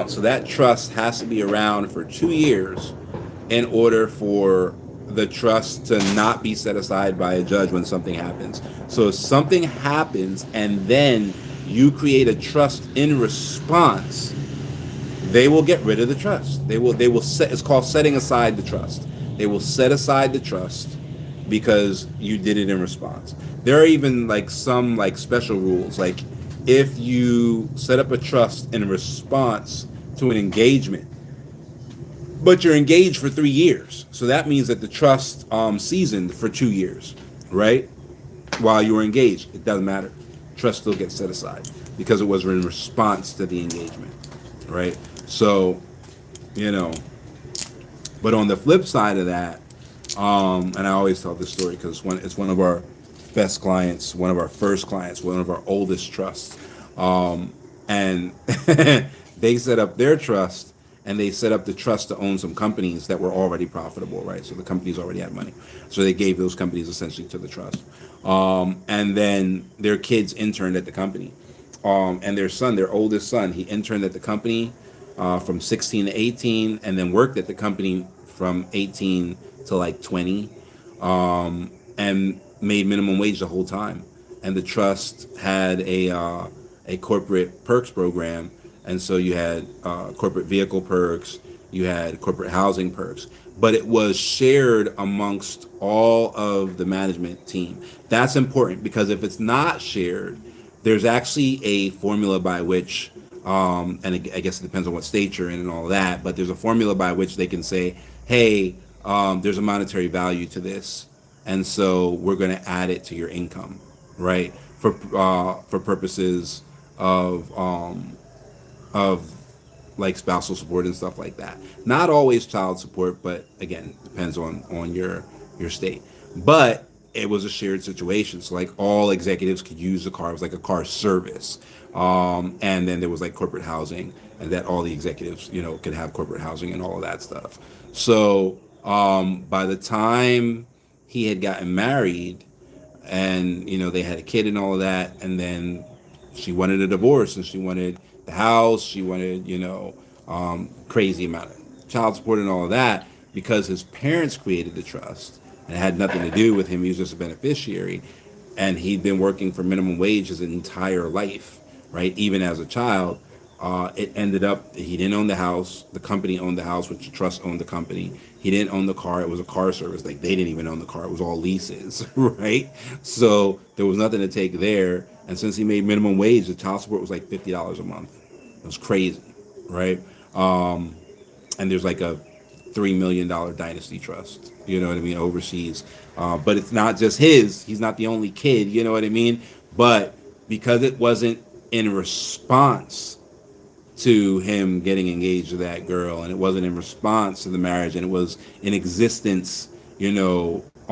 so that trust has to be around for 2 years in order for the trust to not be set aside by a judge when something happens. So if something happens and then you create a trust in response, they will get rid of the trust. They will set, it's called setting aside the trust. They will set aside the trust because you did it in response. There are even like some like special rules, like if you set up a trust in response to an engagement, but you're engaged for 3 years, so that means that the trust seasoned for 2 years, right? While you were engaged, it doesn't matter. Trust still gets set aside because it was in response to the engagement, right? So, you know, but on the flip side of that, and I always tell this story because it's one of our best clients, one of our first clients, one of our oldest trusts, and they set up their trust, and they set up the trust to own some companies that were already profitable, right? So the companies already had money, so they gave those companies essentially to the trust, and then their kids interned at the company, and their son, their oldest son, he interned at the company from 16 to 18, and then worked at the company from 18 to like 20, and made minimum wage the whole time. And the trust had a corporate perks program, and so you had corporate vehicle perks, you had corporate housing perks, but it was shared amongst all of the management team. That's important because if it's not shared, there's actually a formula by which, and I guess it depends on what state you're in and all that, but there's a formula by which they can say, hey, there's a monetary value to this, and so we're going to add it to your income, right? For purposes of like spousal support and stuff like that. Not always child support, but again, depends on your state. But it was a shared situation, so like all executives could use the car. It was like a car service, and then there was like corporate housing, and that all the executives, could have corporate housing and all of that stuff. So by the time he had gotten married, and they had a kid and all of that, and then she wanted a divorce, and she wanted the house, she wanted crazy amount of child support and all of that, because his parents created the trust and it had nothing to do with him. He was just a beneficiary, and he'd been working for minimum wage his entire life, right? Even as a child, it ended up he didn't own the house. The company owned the house, which the trust owned the company. He didn't own the car. It was a car service. Like, they didn't even own the car. It was all leases, right? So there was nothing to take there. And since he made minimum wage, the child support was like $50 a month. It was crazy, right? And there's like a $3 million dynasty trust, you know what I mean, overseas. But it's not just his. He's not the only kid, you know what I mean? But because it wasn't in response to him getting engaged to that girl, and it wasn't in response to the marriage, and it was in existence,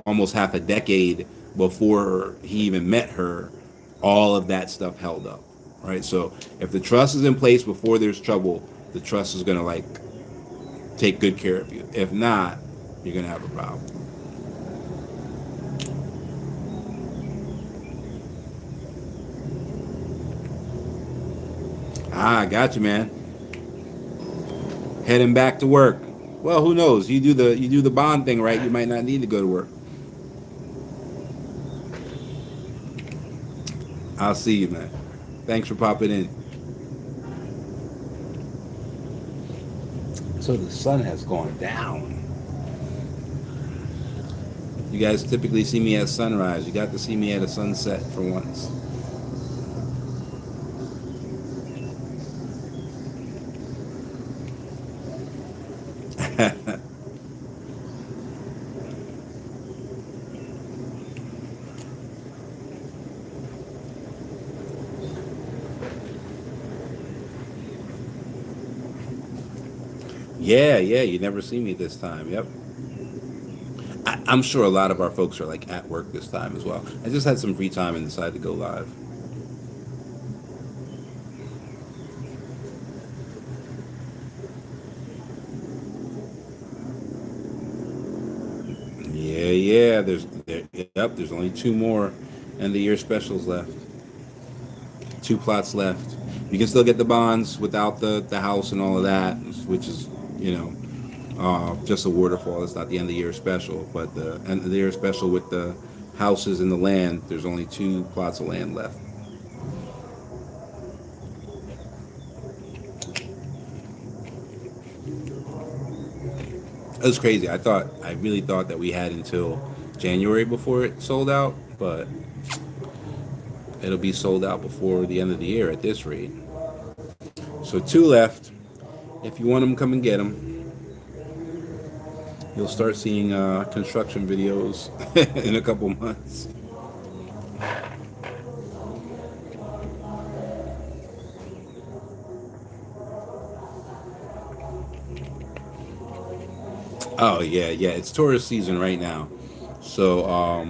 almost half a decade before he even met her, all of that stuff held up, right? So if the trust is in place before there's trouble, the trust is going to like take good care of you. If not, you're going to have a problem. I got you, man. Heading back to work. Well, who knows? You do the bond thing right, you might not need to go to work. I'll see you, man. Thanks for popping in. So the sun has gone down. You guys typically see me at sunrise. You got to see me at a sunset for once. Yeah, yeah, you never see me this time. Yep. I'm sure a lot of our folks are like at work this time as well. I just had some free time and decided to go live. Yeah, yeah. Yep. There's only two more, and the year specials left. Two plots left. You can still get the bonds without the house and all of that, which is you know just a waterfall. It's not the end of the year special, but the end of the year special with the houses and the land. There's only two plots of land left. It was crazy. I really thought that we had until January before it sold out, but it'll be sold out before the end of the year at this rate. So two left. If you want them, come and get them. You'll start seeing construction videos in a couple months. Oh yeah, yeah. It's tourist season right now, so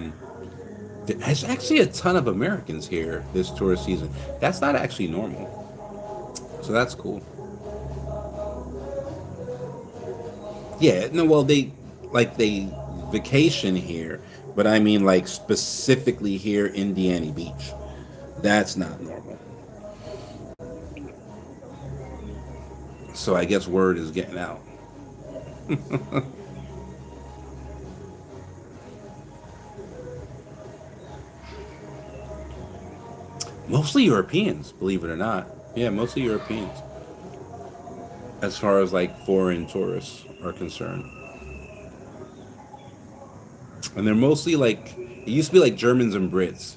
there's actually a ton of Americans here this tourist season. That's not actually normal, so that's cool. Yeah, no, well they vacation here, but I mean like specifically here in Deanny Beach. That's not normal. So I guess word is getting out. Mostly Europeans, believe it or not. Yeah, mostly Europeans, as far as like foreign tourists are concerned. And they're mostly like it used to be like Germans and Brits,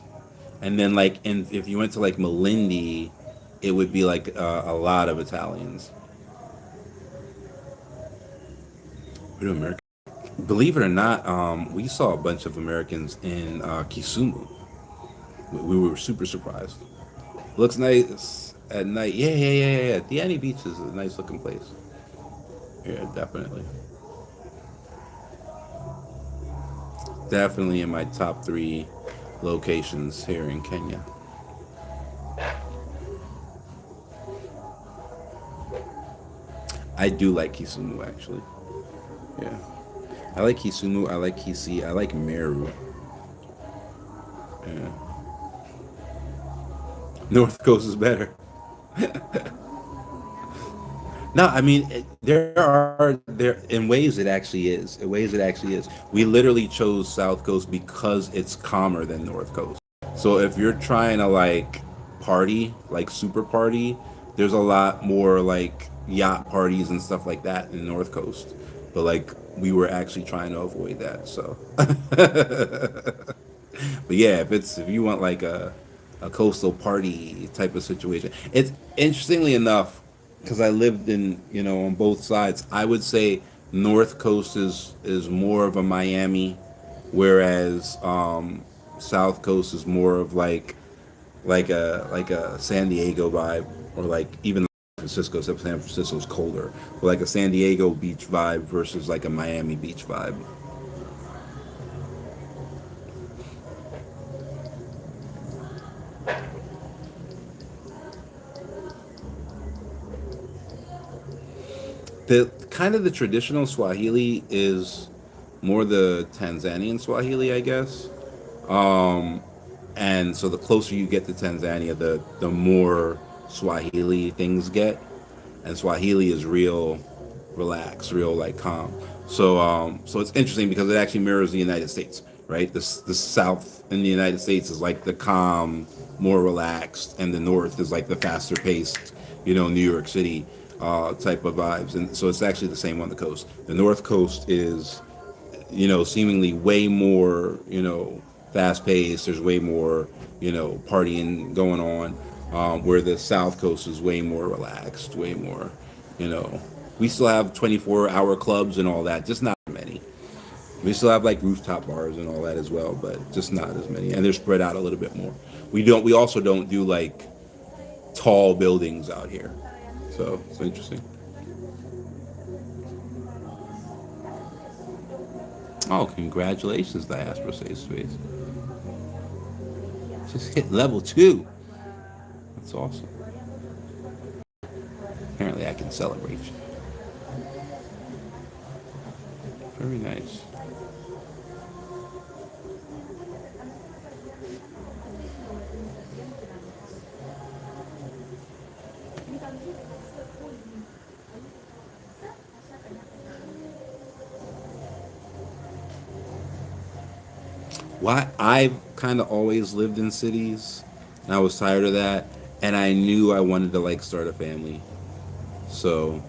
and then like and if you went to like Malindi, it would be like a lot of Italians. What do Americans? Believe it or not, we saw a bunch of Americans in Kisumu. We were super surprised. Looks nice at night. Yeah, yeah, yeah, yeah. The Annie Beach is a nice looking place. Yeah, definitely. Definitely in my top three locations here in Kenya. I do like Kisumu actually. Yeah. I like Kisumu, I like Kisi, I like Meru. Yeah. North Coast is better. No, I mean there in ways it actually is. In ways it actually is. We literally chose South Coast because it's calmer than North Coast. So if you're trying to like party, like super party, there's a lot more like yacht parties and stuff like that in North Coast. But like we were actually trying to avoid that. So but yeah, if you want like a coastal party type of situation, it's interestingly enough because I lived in on both sides. I would say North Coast is more of a Miami, whereas South Coast is more of like a San Diego vibe, or like even San Francisco, except San Francisco's colder, but like a San Diego beach vibe versus like a Miami beach vibe. The kind of the traditional Swahili is more the Tanzanian Swahili, I guess. And so the closer you get to Tanzania, the more Swahili things get, and Swahili is real relaxed, real like calm. So it's interesting because it actually mirrors the United States, right? The South in the United States is like the calm, more relaxed, and the North is like the faster paced, New York City type of vibes. And so it's actually the same on the coast. The North Coast is seemingly way more, fast paced. There's way more, partying going on. Where the South Coast is way more relaxed, way more, you know. We still have 24-hour clubs and all that, just not many. We still have like rooftop bars and all that as well, but just not as many. And they're spread out a little bit more. We also don't do like tall buildings out here. So it's interesting. Oh, congratulations, Diaspora Safe Space. Just hit level 2. That's awesome. Apparently, I can celebrate you. Very nice. Why I've kind of always lived in cities, and I was tired of that, and I knew I wanted to like start a family, so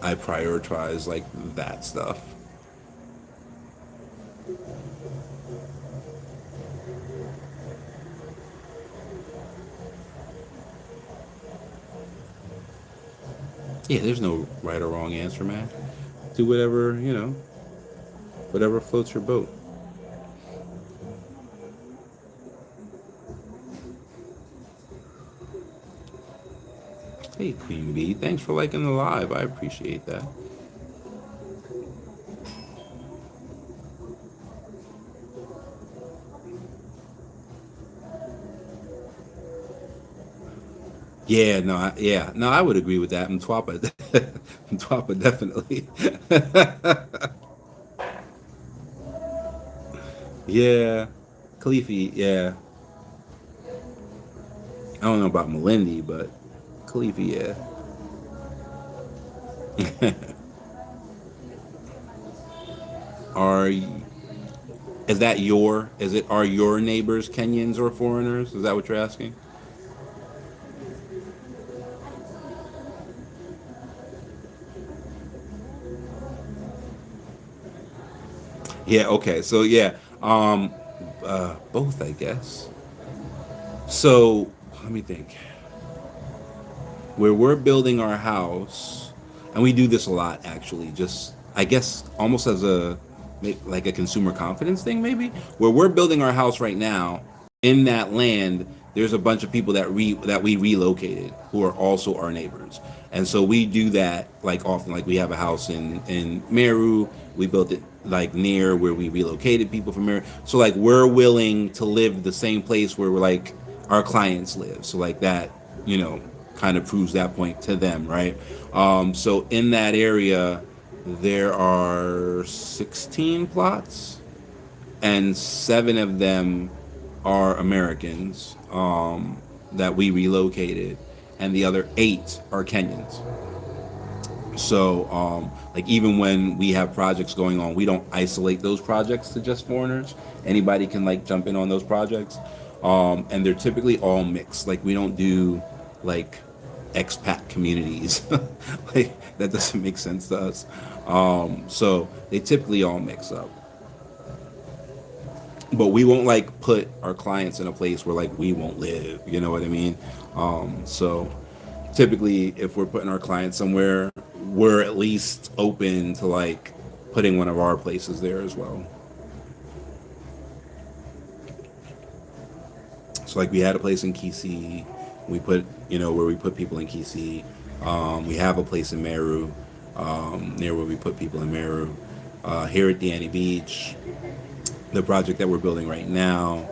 I prioritized like that stuff. Yeah, there's no right or wrong answer, man. Do whatever, whatever floats your boat. Hey, Queen Bee, thanks for liking the live. I appreciate that. Yeah, no, no, I would agree with that. Mtwapa, Mtwapa, definitely. Yeah, Khalifi, yeah. I don't know about Melindy, but Khalifi, yeah. Are is that are your neighbors Kenyans or foreigners? Is that what you're asking? Yeah, okay. So yeah, both, I guess. So let me think. Where we're building our house, and we do this a lot actually, just I guess almost as like a consumer confidence thing maybe. Where we're building our house right now, in that land, there's a bunch of people that we relocated who are also our neighbors. And so we do that like often. Like we have a house in Meru. We built it like near where we relocated people from Meru. So like we're willing to live the same place where we're like our clients live. So like that, you know, kind of proves that point to them, right? So in that area, there are 16 plots, and 7 of them are Americans that we relocated, and the other 8 are Kenyans. So, like even when we have projects going on, we don't isolate those projects to just foreigners. Anybody can like jump in on those projects, and they're typically all mixed. Like we don't do like expat communities. Like that doesn't make sense to us. So they typically all mix up, but we won't like put our clients in a place where like we won't live. You know what I mean? So typically, if we're putting our clients somewhere, we're at least open to like putting one of our places there as well. So like we had a place in Kisi, we put where we put people in Kisi. We have a place in Meru, near where we put people in Meru. Here at Diani Beach, the project that we're building right now,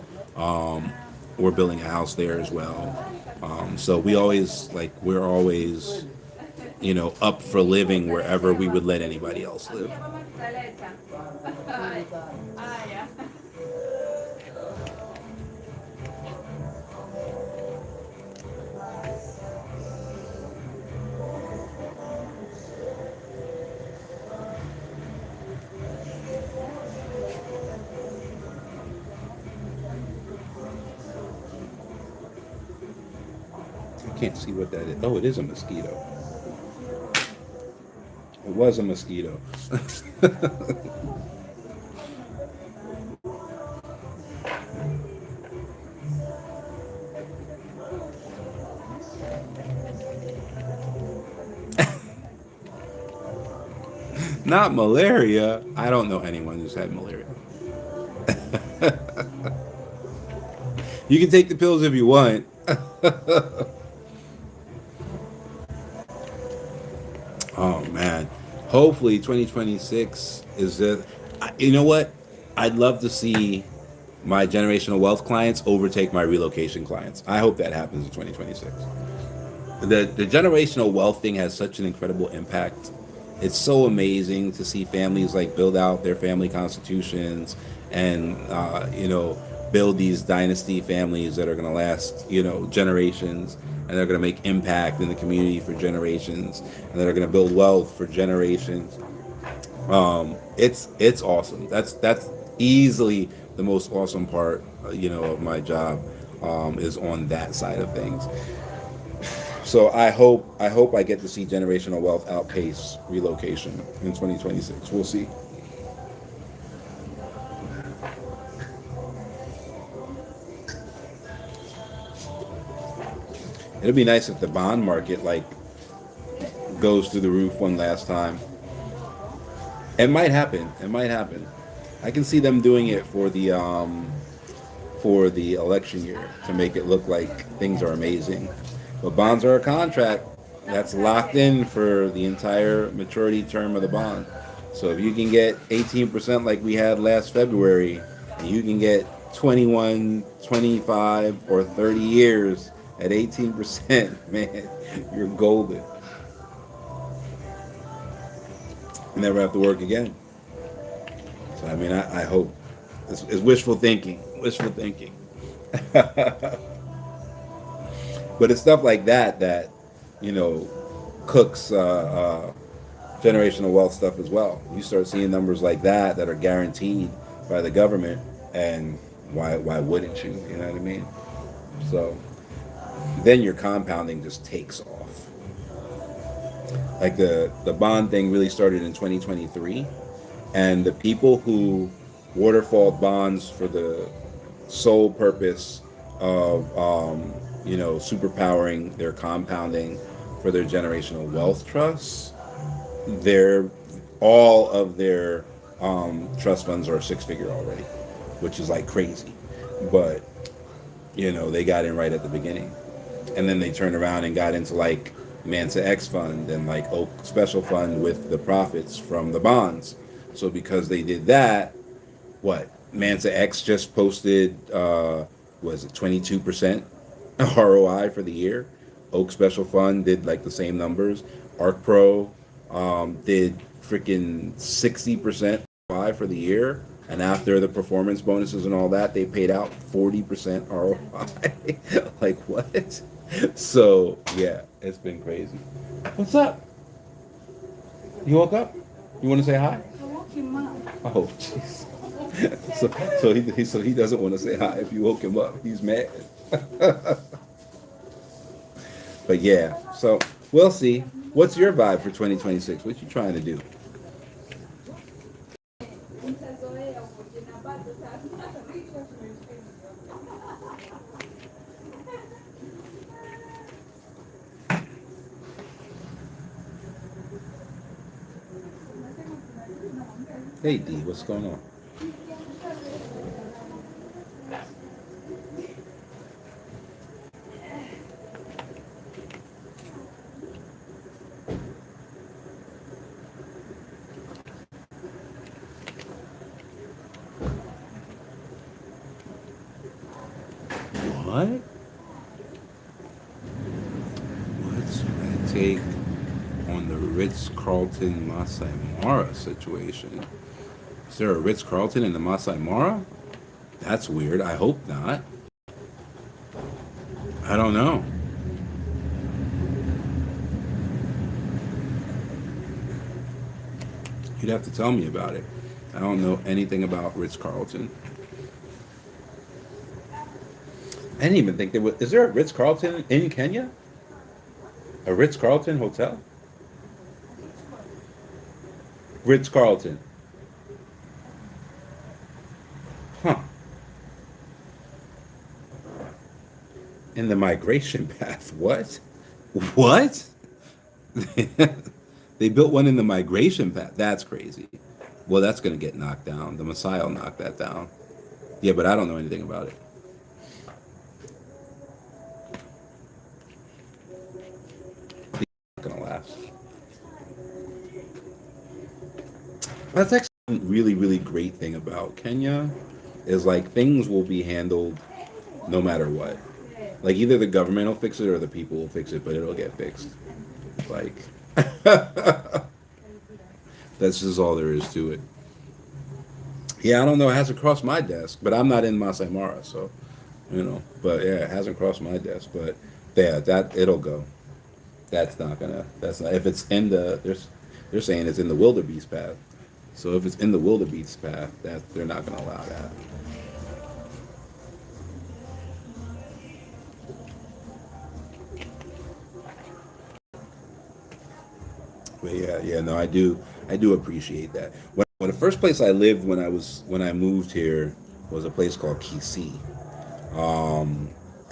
we're building a house there as well. So we're always up for living wherever we would let anybody else live. I can't see what that is. Oh, it is a mosquito. It was a mosquito. Not malaria. I don't know anyone who's had malaria. You can take the pills if you want. Oh man. Hopefully 2026 is the. You know what? I'd love to see my generational wealth clients overtake my relocation clients. I hope that happens in 2026. The generational wealth thing has such an incredible impact. It's so amazing to see families like build out their family constitutions and build these dynasty families that are going to last generations, and they're going to make impact in the community for generations, and they're going to build wealth for generations. It's awesome. That's easily the most awesome part, of my job, is on that side of things. So I hope I get to see generational wealth outpace relocation in 2026. We'll see. It'll be nice if the bond market like goes through the roof one last time. It might happen. It might happen. I can see them doing it for the election year to make it look like things are amazing. But bonds are a contract that's locked in for the entire maturity term of the bond. So if you can get 18% like we had last February, and you can get 21, 25, or 30 years at 18%, man, you're golden. Never have to work again. So I mean, I hope it's wishful thinking. Wishful thinking. But it's stuff like that you know cooks generational wealth stuff as well. You start seeing numbers like that are guaranteed by the government, and why wouldn't you? You know what I mean? So then your compounding just takes off. Like the bond thing really started in 2023, and the people who waterfalled bonds for the sole purpose of superpowering their compounding for their generational wealth trusts, their all of their trust funds are six-figure already, which is like crazy. But they got in right at the beginning, and then they turned around and got into like Mansa X fund and like Oak Special Fund with the profits from the bonds. So because they did that, what Mansa X just posted, was it 22% ROI for the year? Oak Special Fund did like the same numbers. Arc Pro did freaking 60% ROI for the year, and after the performance bonuses and all that, they paid out 40% ROI. Like what? So yeah, it's been crazy. What's up? You woke up? You want to say hi? Oh, jeez. So he doesn't want to say hi if you woke him up. He's mad. But yeah, so we'll see. What's your vibe for 2026? What you trying to do? Hey D, what's going on? What? What's my take on the Ritz-Carlton Masai Mara situation? Is there a Ritz-Carlton in the Masai Mara? That's weird. I hope not. I don't know. You'd have to tell me about it. I don't know anything about Ritz-Carlton. I didn't even think there was. Is there a Ritz-Carlton in Kenya? A Ritz-Carlton hotel? Ritz-Carlton. Huh. In the migration path. What? What? They built one in the migration path. That's crazy. Well, that's going to get knocked down. The Messiah will knock that down. Yeah, but I don't know anything about it. It's not going to last. That's actually really, really great thing about Kenya is like things will be handled no matter what. Like either the government will fix it or the people will fix it, but it'll get fixed. Like that's just all there is to it. Yeah, I don't know. It hasn't crossed my desk, but I'm not in Masai Mara, so But yeah, it hasn't crossed my desk, but yeah, that it'll go. That's not gonna. That's not. If it's in the, they're saying it's in the wildebeest path. So if it's in the wildebeest path, that they're not gonna allow that. But yeah, yeah, no, I do appreciate that. When the first place I lived when I moved here was a place called Kisii,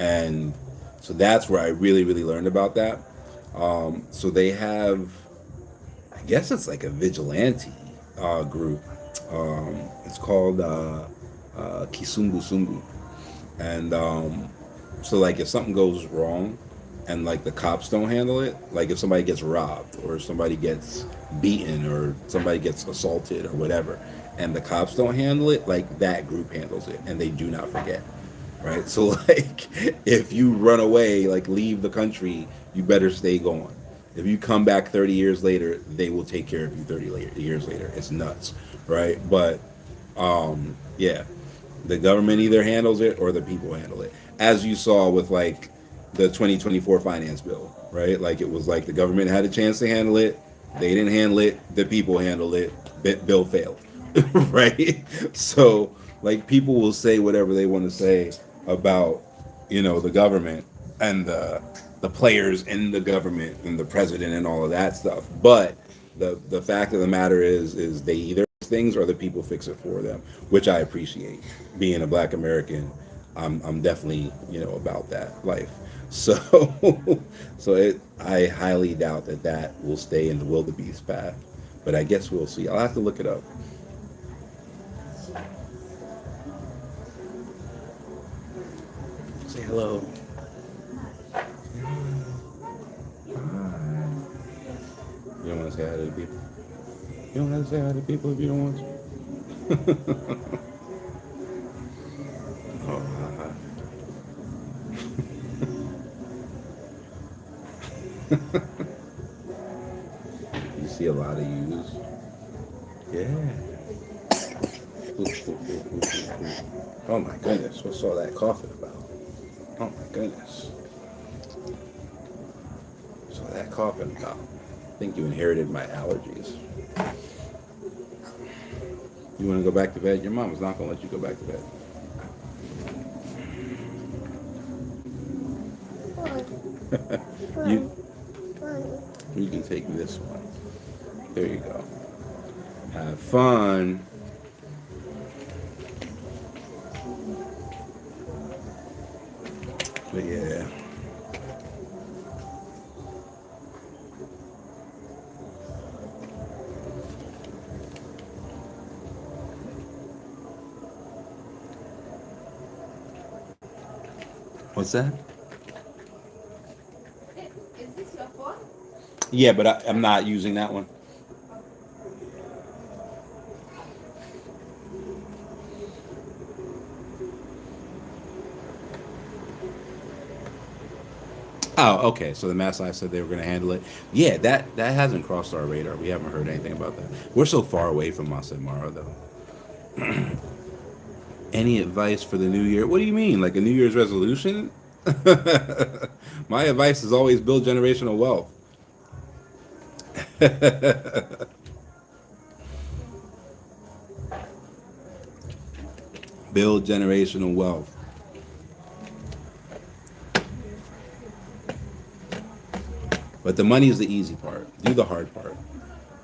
and so that's where I really really learned about that. So they have, I guess it's like a vigilante group. It's called Kisungu Sungu, and so like if something goes wrong and like the cops don't handle it, like if somebody gets robbed or somebody gets beaten or somebody gets assaulted or whatever, and the cops don't handle it, like that group handles it and they do not forget. Right? So like if you run away, like leave the country, you better stay gone. If you come back 30 years later, they will take care of you 30 years later. It's nuts, right? But yeah, the government either handles it or the people handle it. As you saw with like the 2024 finance bill, right? Like it was like the government had a chance to handle it, they didn't handle it, the people handled it, bill failed, right? So like people will say whatever they want to say about the government and the players in the government and the president and all of that stuff, but the fact of the matter is they either fix things or the people fix it for them, which I appreciate. Being a Black American, I'm definitely about that life. So I highly doubt that will stay in the wildebeest path, but I guess we'll see. I'll have to look it up. Say hello. You don't want to say hi to the people. You don't have to say hi to people if you don't want to. Oh, you see a lot of use. Yeah. Oh my goodness, what's all that coughing about? Oh my goodness. What's all that coughing about? I think you inherited my allergies. You want to go back to bed? Your mom is not going to let you go back to bed. you, you can take this one. There you go. Have fun. But yeah. What's that? Is this your phone? Yeah, but I'm not using that one. Oh, okay. So the Mass Eye said they were going to handle it. Yeah, that hasn't crossed our radar. We haven't heard anything about that. We're so far away from Masai Mara, though. Any advice for the new year? What do you mean? Like a New Year's resolution? My advice is always build generational wealth. Build generational wealth. But the money is the easy part. Do the hard part.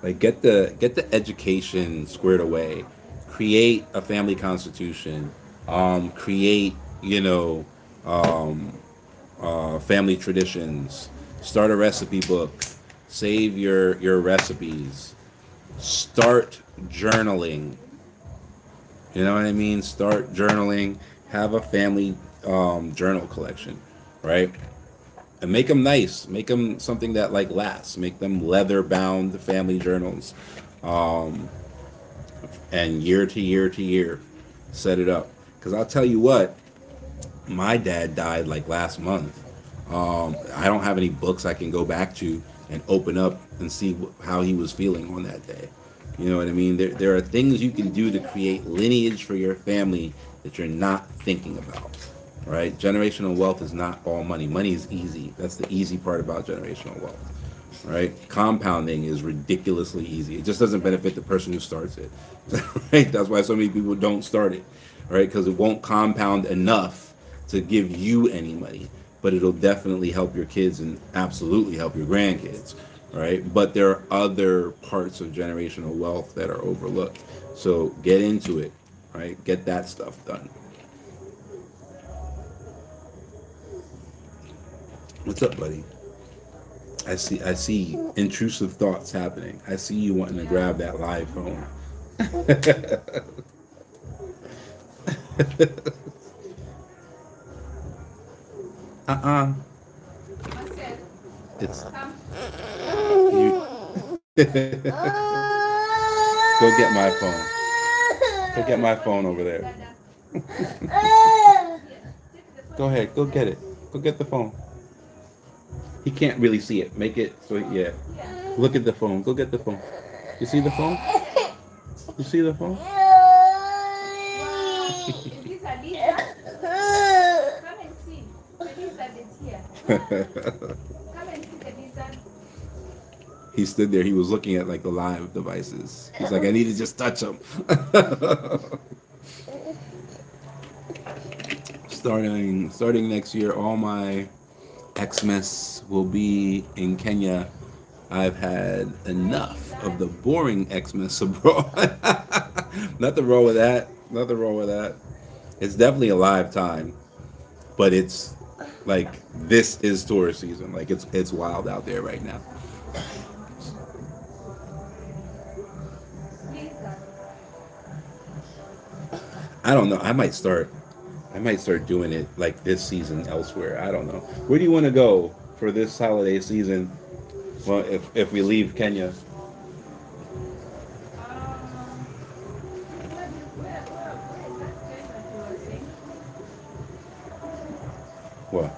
Like get the education squared away. Create a family constitution. Create um, family traditions. Start a recipe book. Save your recipes. Start journaling. You know what I mean? Start journaling. Have a family journal collection, right? And make them nice. Make them something that like lasts. Make them leather bound family journals. Um, and year to year to year, set it up. Because I'll tell you what, my dad died like last month. I don't have any books I can go back to and open up and see how he was feeling on that day. You know what I mean? There are things you can do to create lineage for your family that you're not thinking about, right? Generational wealth is not all money. Money is easy. That's the easy part about generational wealth, right? Compounding is ridiculously easy. It just doesn't benefit the person who starts it, right? That's why so many people don't start it, right? Because it won't compound enough to give you any money, but it'll definitely help your kids and absolutely help your grandkids, right? But there are other parts of generational wealth that are overlooked. So get into it, right? Get that stuff done. What's up, buddy? I see intrusive thoughts happening. I see you wanting to grab that live phone. uh-uh. It's you. Go get my phone. Go get my phone over there. Go ahead. Go get it. Go get the phone. He can't really see it. Make it so, yeah. Look at the phone. Go get the phone. You see the phone? You see the phone? Come and see. The lizard is here. Come and see the lizard. He stood there. He was looking at like the live devices. He's like, I need to just touch them. Starting next year, all my Xmas will be in Kenya. I've had enough of the boring Xmas abroad. Nothing wrong with that. Nothing wrong with that. It's definitely a live time, but it's like this is tourist season. Like it's wild out there right now. I don't know. I might start doing it like this season elsewhere. I don't know. Where do you want to go for this holiday season? Well, if we leave Kenya. What?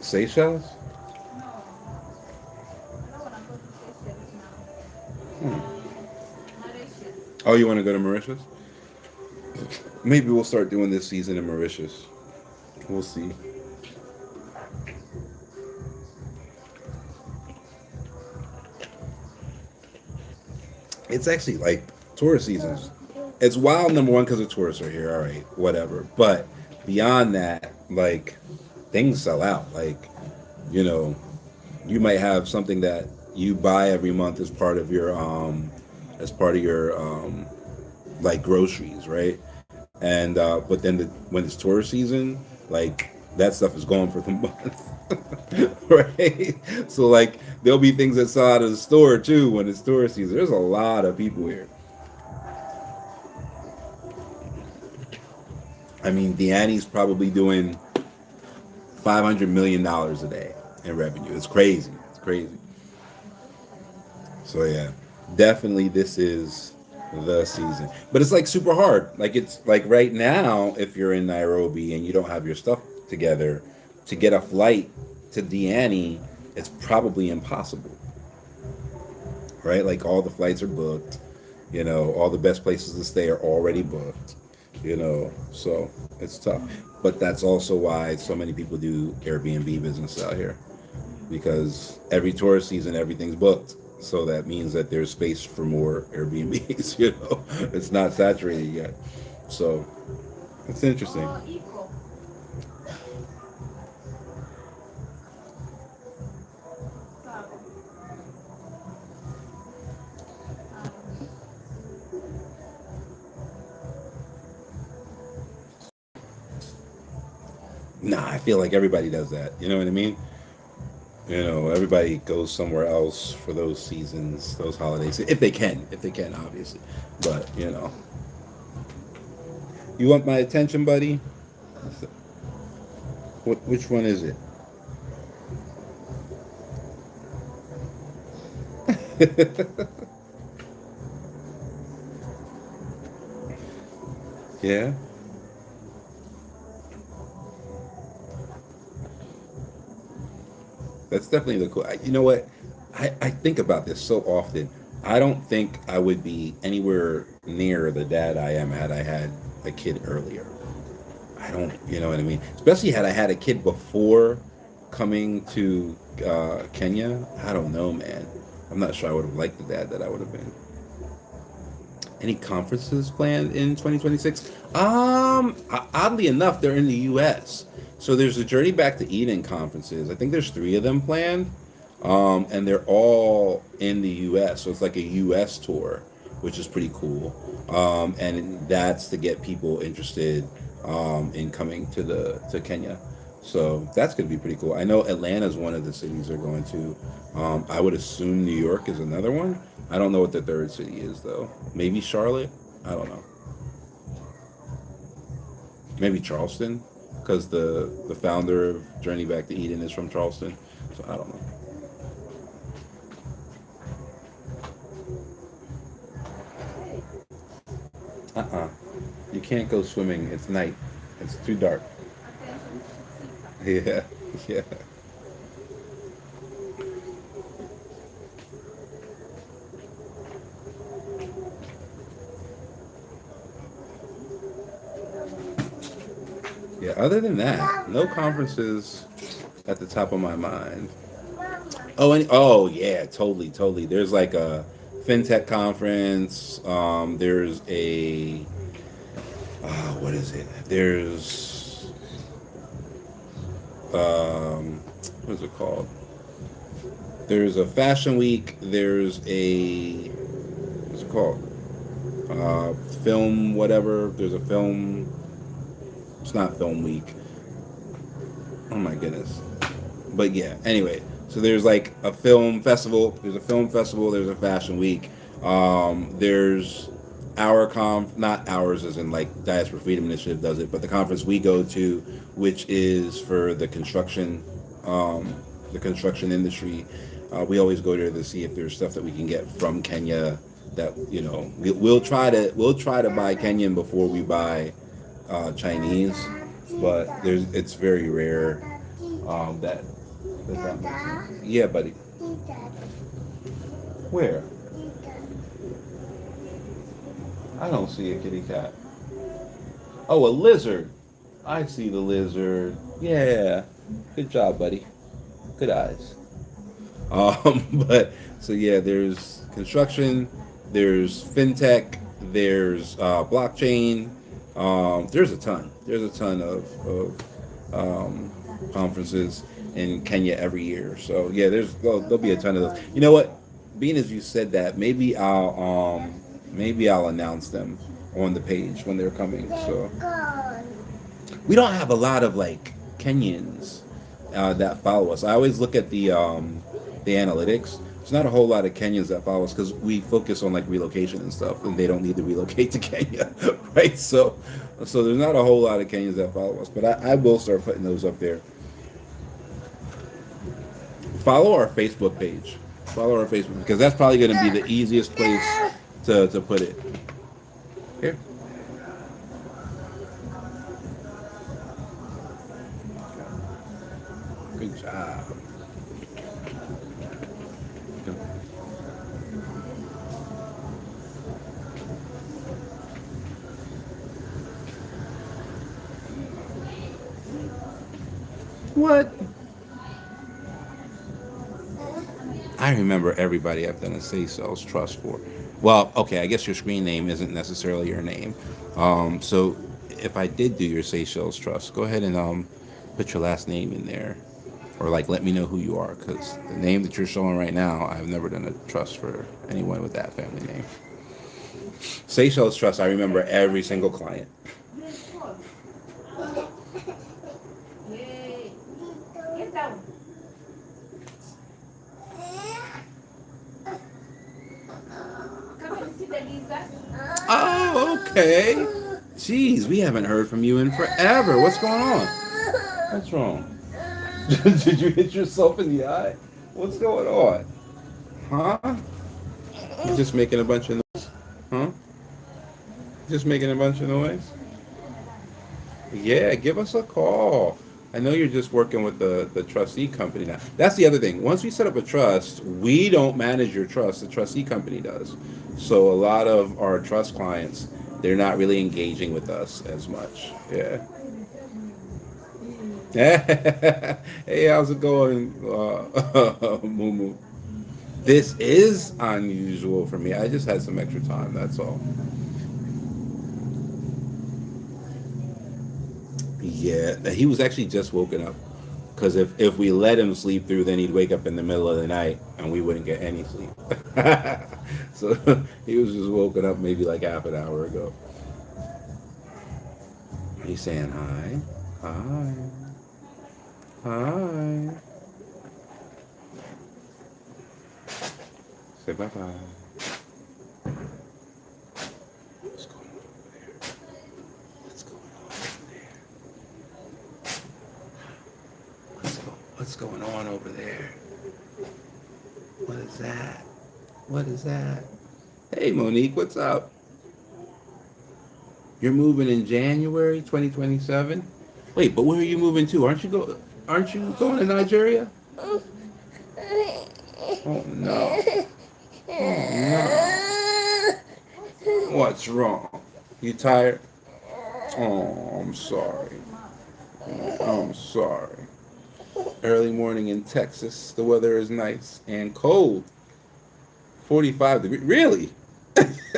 Seychelles? Oh, you want to go to Mauritius? Maybe we'll start doing this season in Mauritius. We'll see. It's actually like tourist seasons. It's wild, number one, because the tourists are here. All right, whatever. But beyond that, like things sell out. Like, you know, you might have something that you buy every month as part of your like groceries, right? And but then when it's tourist season, like that stuff is gone for the month, right? So like there'll be things that sell out of the store too when it's tourist season. There's a lot of people here. I mean, Deanne's probably doing $500 million a day in revenue. It's crazy. It's crazy. So yeah, definitely this is the season. But it's like super hard. Like it's like right now, if you're in Nairobi and you don't have your stuff together, to get a flight to Diani, it's probably impossible. Right? Like all the flights are booked. You know, all the best places to stay are already booked. You know, so it's tough. But that's also why so many people do Airbnb business out here. Because every tourist season, everything's booked. So that means that there's space for more Airbnbs, you know. It's not saturated yet. So it's interesting. Nah, I feel like everybody does that. You know what I mean? You know, everybody goes somewhere else for those seasons, those holidays, if they can, obviously. But, you know. You want my attention, buddy? Which one is it? Yeah. That's definitely the cool. You know what? I think about this so often. I don't think I would be anywhere near the dad I am had I had a kid earlier. I don't, you know what I mean? Especially had I had a kid before coming to Kenya. I don't know, man. I'm not sure I would have liked the dad that I would have been. Any conferences planned in 2026? Oddly enough, they're in the U.S. So there's the Journey Back to Eden conferences. I think there's three of them planned, and they're all in the U.S. So it's like a U.S. tour, which is pretty cool. And that's to get people interested in coming to Kenya. So that's going to be pretty cool. I know Atlanta is one of the cities they're going to. I would assume New York is another one. I don't know what the third city is though. Maybe Charlotte. I don't know. Maybe Charleston, because the founder of Journey Back to Eden is from Charleston. So I don't know. You can't go swimming. It's night. It's too dark. Yeah, yeah. Yeah, other than that, no conferences at the top of my mind. Oh, and oh yeah, totally, totally. There's like a fintech conference. There's a what is it? There's what is it called? There's a fashion week. There's a what's it called? Film whatever. There's a film. It's not film week. Oh my goodness. But yeah, anyway, so there's like a film festival. There's a film festival. There's a fashion week. There's our not ours as in like Diaspora Freedom Initiative does it, but the conference we go to, which is for the construction industry. We always go there to see if there's stuff that we can get from Kenya. That we'll try to buy Kenyan before we buy Chinese, but it's very rare that that makes sense. Yeah, buddy. Where? I don't see a kitty cat. Oh, a lizard. I see the lizard. Yeah. Good job, buddy. Good eyes. But so yeah, there's construction, there's fintech, there's blockchain. There's a ton. There's a ton of conferences in Kenya every year. So yeah, there'll be a ton of those. You know what? Being as you said that, maybe I'll announce them on the page when they're coming. So we don't have a lot of like Kenyans that follow us. I always look at the analytics. There's not a whole lot of Kenyans that follow us because we focus on like relocation and stuff, and they don't need to relocate to Kenya, right? So there's not a whole lot of Kenyans that follow us, but I will start putting those up there. Follow our Facebook page. Follow our Facebook because that's probably going to be the easiest place to put it. Here. Good job. What? I remember everybody I've done a Seychelles trust for. Well, okay, I guess your screen name isn't necessarily your name. So if I did do your Seychelles trust, go ahead and put your last name in there, or like let me know who you are, because the name that you're showing right now, I've never done a trust for anyone with that family name. Seychelles trust, I remember every single client. Yay. Get down. Come and see the lizard. Oh, okay. Jeez, we haven't heard from you in forever. What's going on? What's wrong? Did you hit yourself in the eye? What's going on? Huh? You just making a bunch of noise? Huh? Just making a bunch of noise? Yeah, give us a call. I know you're just working with the trustee company now. That's the other thing. Once we set up a trust, we don't manage your trust. The trustee company does. So a lot of our trust clients, they're not really engaging with us as much. Yeah. Hey, how's it going, Mumu? This is unusual for me. I just had some extra time. That's all. Yeah, he was actually just woken up. Because if we let him sleep through, then he'd wake up in the middle of the night and we wouldn't get any sleep. So he was just woken up maybe like half an hour ago. He's saying hi. Hi. Hi. Say bye bye. What's going on over there? What's going on over there? What's going on over there? What is that? What is that? Hey Monique, what's up? You're moving in January 2027? Wait, but where are you moving to? Aren't you going to Nigeria? Oh no. Oh no. What's wrong? You tired? Oh, I'm sorry. I'm sorry. Early morning in Texas. The weather is nice and cold. 45 degrees. Really?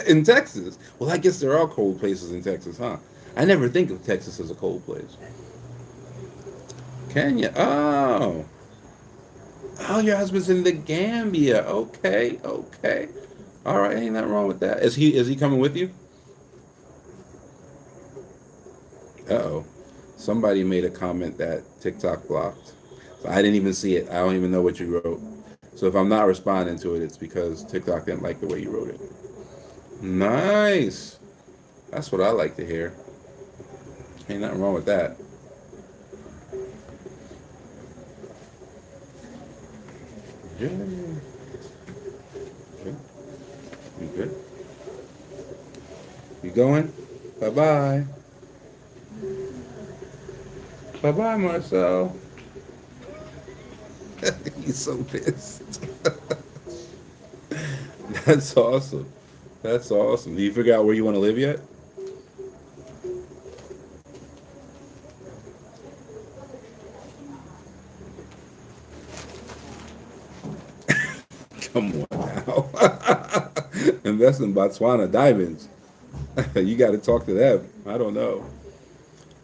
In Texas? Well, I guess there are cold places in Texas, huh? I never think of Texas as a cold place. Kenya. Oh. Oh, your husband's in the Gambia. Okay, okay. All right, ain't nothing wrong with that. Is he coming with you? Uh-oh. Somebody made a comment that TikTok blocked. So I didn't even see it. I don't even know what you wrote. So if I'm not responding to it, it's because TikTok didn't like the way you wrote it. Nice. That's what I like to hear. Ain't nothing wrong with that. Yeah. Okay. You good? You going? Bye bye. Bye bye, Marcel. He's so pissed. That's awesome. That's awesome. Do you figure out where you want to live yet? Come on now. Invest in Botswana diamonds. You got to talk to them. I don't know.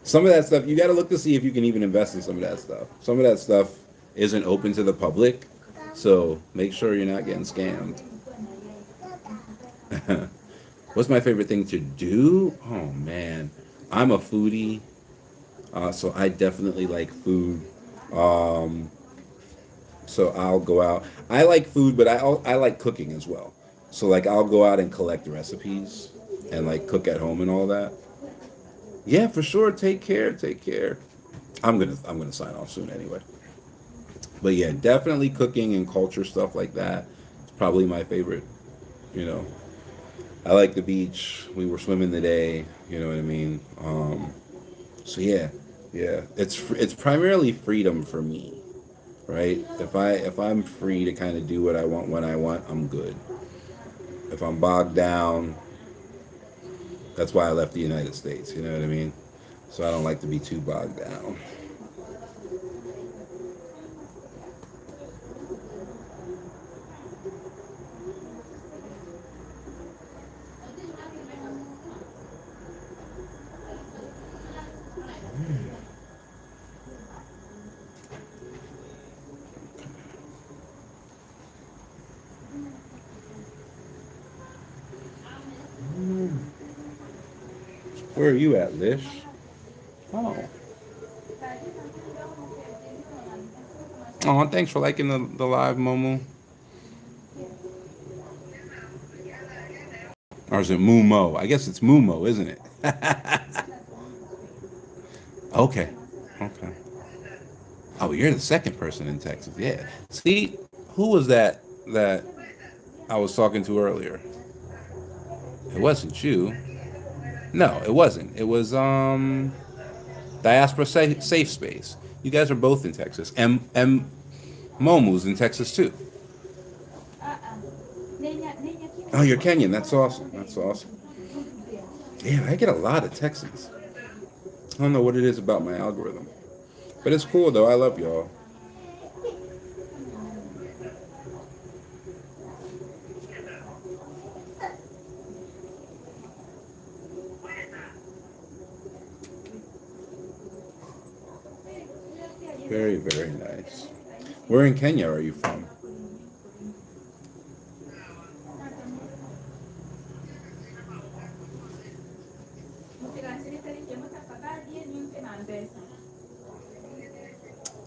Some of that stuff, you got to look to see if you can even invest in some of that stuff. Some of that stuff isn't open to the public. So make sure you're not getting scammed. What's my favorite thing to do? Oh, man. I'm a foodie. So I definitely like food. Um, so I'll go out. I like food, but I like cooking as well. So like I'll go out and collect recipes and like cook at home and all that. Yeah, for sure. Take care. Take care. I'm gonna sign off soon anyway. But yeah, definitely cooking and culture stuff like that. It's probably my favorite. You know, I like the beach. We were swimming today. You know what I mean? So yeah, yeah. It's primarily freedom for me, right? If I'm free to kind of do what I want when I want, I'm good. If I'm bogged down, that's why I left the United States. You know what I mean? So I don't like to be too bogged down. Where are you at, Lish? Oh, oh, thanks for liking the live, Momo. Or is it Mumo? I guess it's Mumo, isn't it? Okay. Okay. Oh, you're the second person in Texas. Yeah. See, who was that I was talking to earlier? It wasn't you. No, it wasn't. It was. Diaspora Safe Space. You guys are both in Texas. And Momu's in Texas too. Oh, you're Kenyan. That's awesome. That's awesome. Yeah, I get a lot of Texans. I don't know what it is about my algorithm. But it's cool though. I love y'all. Very, very nice. Where in Kenya are you from?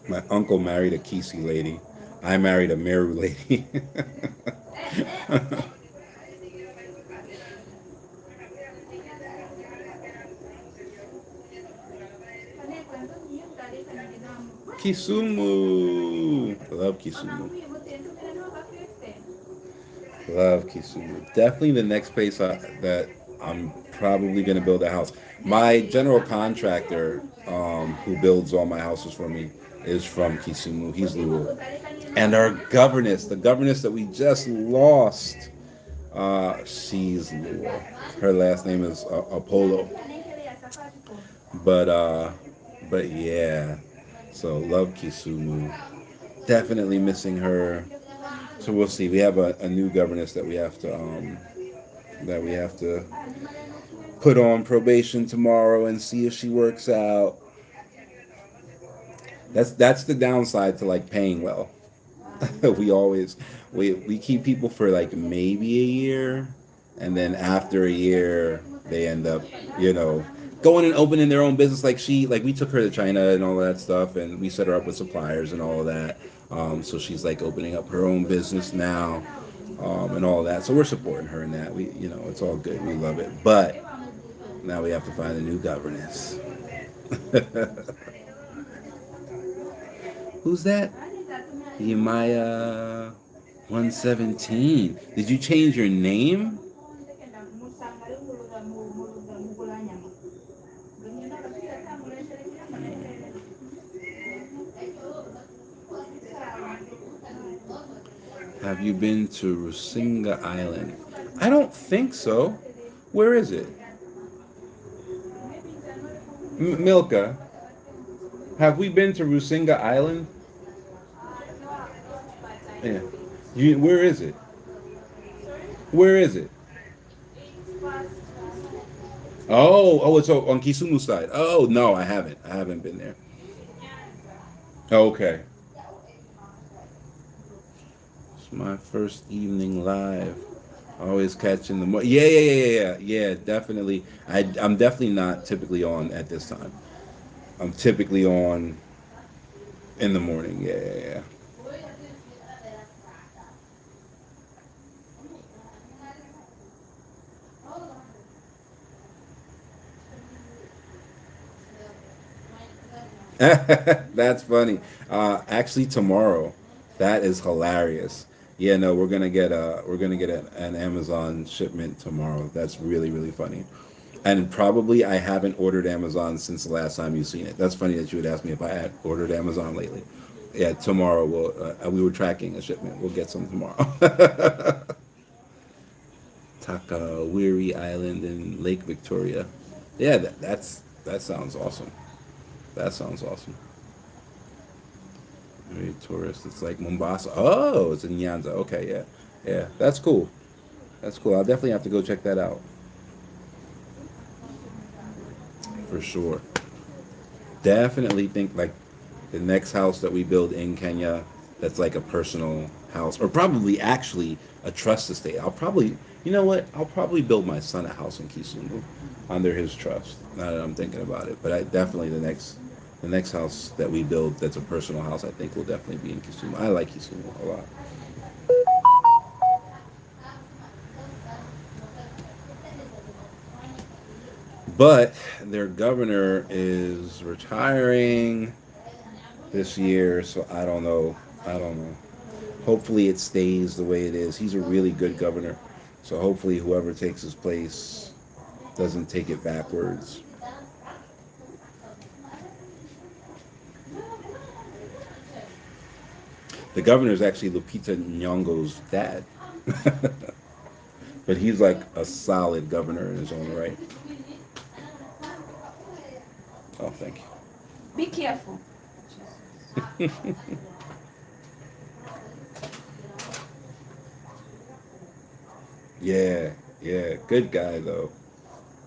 My uncle married a Kisi lady. I married a Meru lady. Kisumu. Love Kisumu. Love Kisumu. Definitely the next place that I'm probably going to build a house. My general contractor, who builds all my houses for me, is from Kisumu. He's Luo. And our governess, the governess that we just lost, she's Luo. Her last name is Apollo. But but yeah. So love Kisumu. Definitely missing her. So we'll see. We have a new governess that we have to put on probation tomorrow and see if she works out. That's the downside to like paying well. we always we keep people for like maybe a year, and then after a year they end up, you know, going and opening their own business. Like we took her to China and all that stuff, and we set her up with suppliers and all of that. So she's like opening up her own business now, and all of that. So we're supporting her in that. We, you know, it's all good. We love it. But now we have to find a new governess. Who's that? Yemaya 117. Did you change your name? Have you been to Rusinga Island? I don't think so. Where is it? Milka, have we been to Rusinga Island? Yeah. Where is it? Where is it? Oh, it's on Kisumu side. Oh, no, I haven't. I haven't been there. Okay. It's my first evening live. Always catching the yeah. Definitely. I'm definitely not typically on at this time. I'm typically on in the morning. Yeah. That's funny. Actually, tomorrow, that is hilarious. Yeah, no, we're gonna get an Amazon shipment tomorrow. That's really really funny. And probably I haven't ordered Amazon since the last time you've seen it. That's funny that you would ask me if I had ordered Amazon lately. Yeah, tomorrow we were tracking a shipment. We'll get some tomorrow. Takawiri Island in Lake Victoria. Yeah, that sounds awesome. That sounds awesome. Very tourist. It's like Mombasa. Oh, it's in Nyanza. Okay, yeah. That's cool. That's cool. I'll definitely have to go check that out for sure. Definitely think like the next house that we build in Kenya, that's like a personal house, or probably actually a trust estate. I'll probably, you know what? I'll probably build my son a house in Kisumu under his trust. Now that I'm thinking about it, but I definitely the next house that we build that's a personal house, I think will definitely be in Kisumu. I like Kisumu a lot. But their governor is retiring this year, so I don't know. I don't know. Hopefully it stays the way it is. He's a really good governor. So hopefully whoever takes his place doesn't take it backwards. The governor is actually Lupita Nyong'o's dad. But he's like a solid governor in his own right. Oh, thank Be careful. you. Yeah, yeah. Good guy though.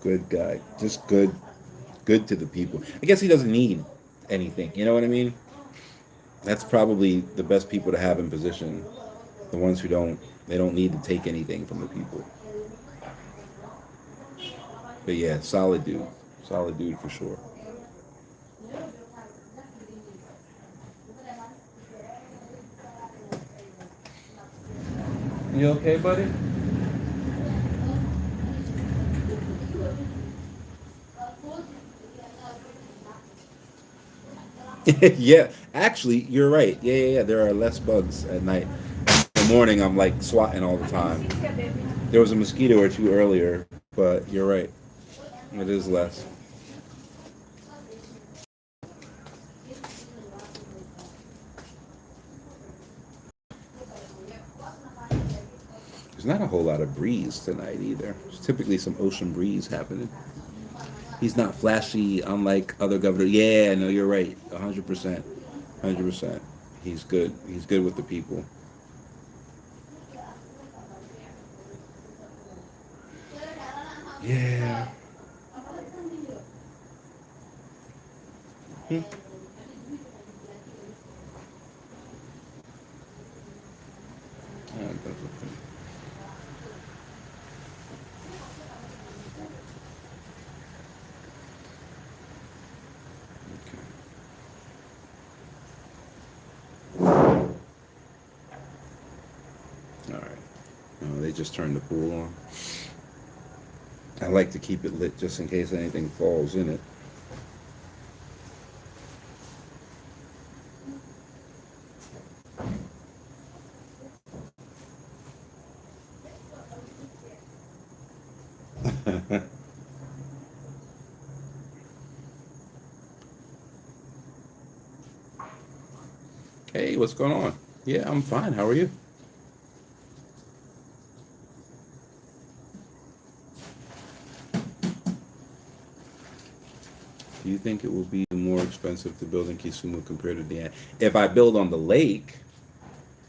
Good guy. Just good to the people. I guess he doesn't need anything. You know what I mean? That's probably the best people to have in position. The ones who don't, they don't need to take anything from the people. But yeah, solid dude. Solid dude for sure. You okay, buddy? Yeah, actually, you're right. Yeah, yeah, yeah. There are less bugs at night. In the morning, I'm like swatting all the time. Sit here, baby. There was a mosquito or two earlier, but you're right. It is less. There's not a whole lot of breeze tonight either. There's typically some ocean breeze happening. He's not flashy, unlike other governors. Yeah, no, you're right. 100%. 100%. He's good. He's good with the people. Yeah. Hmm. Oh, that's okay. All right. Oh, they just turned the pool on. I like to keep it lit just in case anything falls in it. Hey, what's going on? Yeah, I'm fine. How are you? Do you think it will be more expensive to build in Kisumu compared to Diani? If I build on the lake,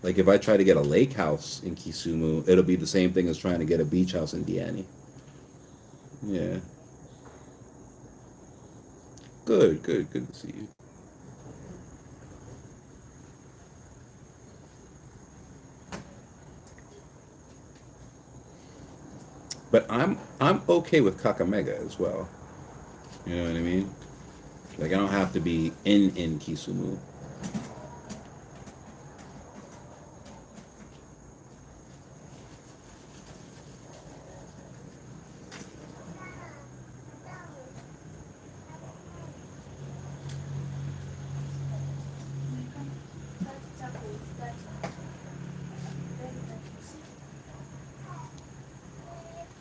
like if I try to get a lake house in Kisumu, it'll be the same thing as trying to get a beach house in Diani. Yeah. Good, good, good to see you. But I'm okay with Kakamega as well. You know what I mean? Like I don't have to be in Kisumu.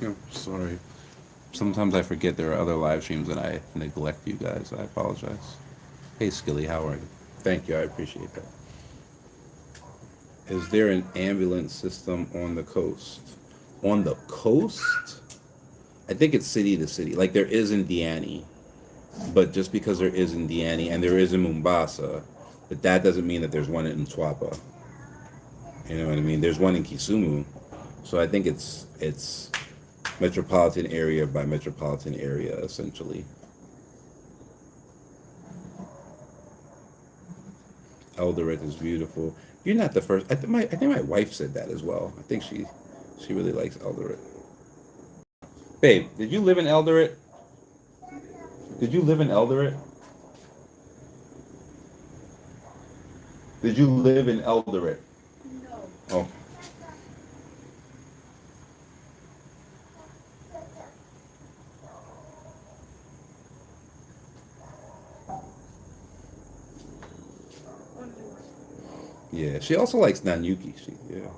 No, sorry. Sometimes I forget there are other live streams and I neglect you guys. I apologize. Hey Skilly, how are you? Thank you, I appreciate that. Is there an ambulance system on the coast? On the coast? I think it's city to city. Like there is in Diani, but just because there is in Diani and there is in Mombasa, but that doesn't mean that there's one in Twapa. You know what I mean? There's one in Kisumu, so I think it's metropolitan area by metropolitan area essentially. Eldoret is beautiful. You're not the first. I think my wife said that as well. I think she really likes Eldoret. Babe, did you live in Eldoret? Did you live in Eldoret? Did you live in Eldoret? No. Oh, yeah. She also likes Nanyuki. Yeah.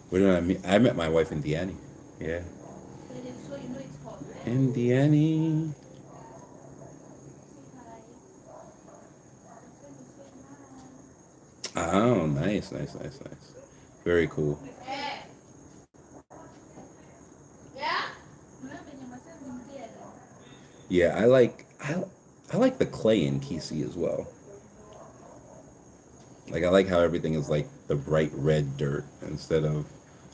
Where did I meet? I met my wife in Diani. Yeah. So you know it's hot, right? In Diani. Oh, nice, nice, nice, nice. Very cool. Yeah. Yeah. Remember, you must have been there. Yeah, I like the clay in Kisi as well. Like I like how everything is like the bright red dirt instead of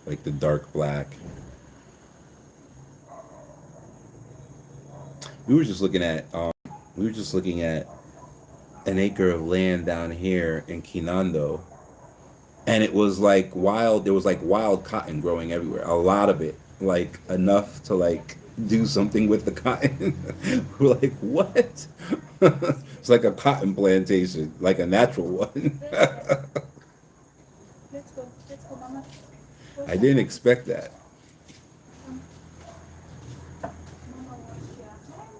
like the dark black. We were just looking at we were just looking at an acre of land down here in Kinando, and it was like wild. There was like wild cotton growing everywhere. A lot of it, like enough to like do something with the cotton. We're like, what? It's like a cotton plantation, like a natural one. Let's go. Let's go, Mama. I didn't expect that. Mama, wash your hands.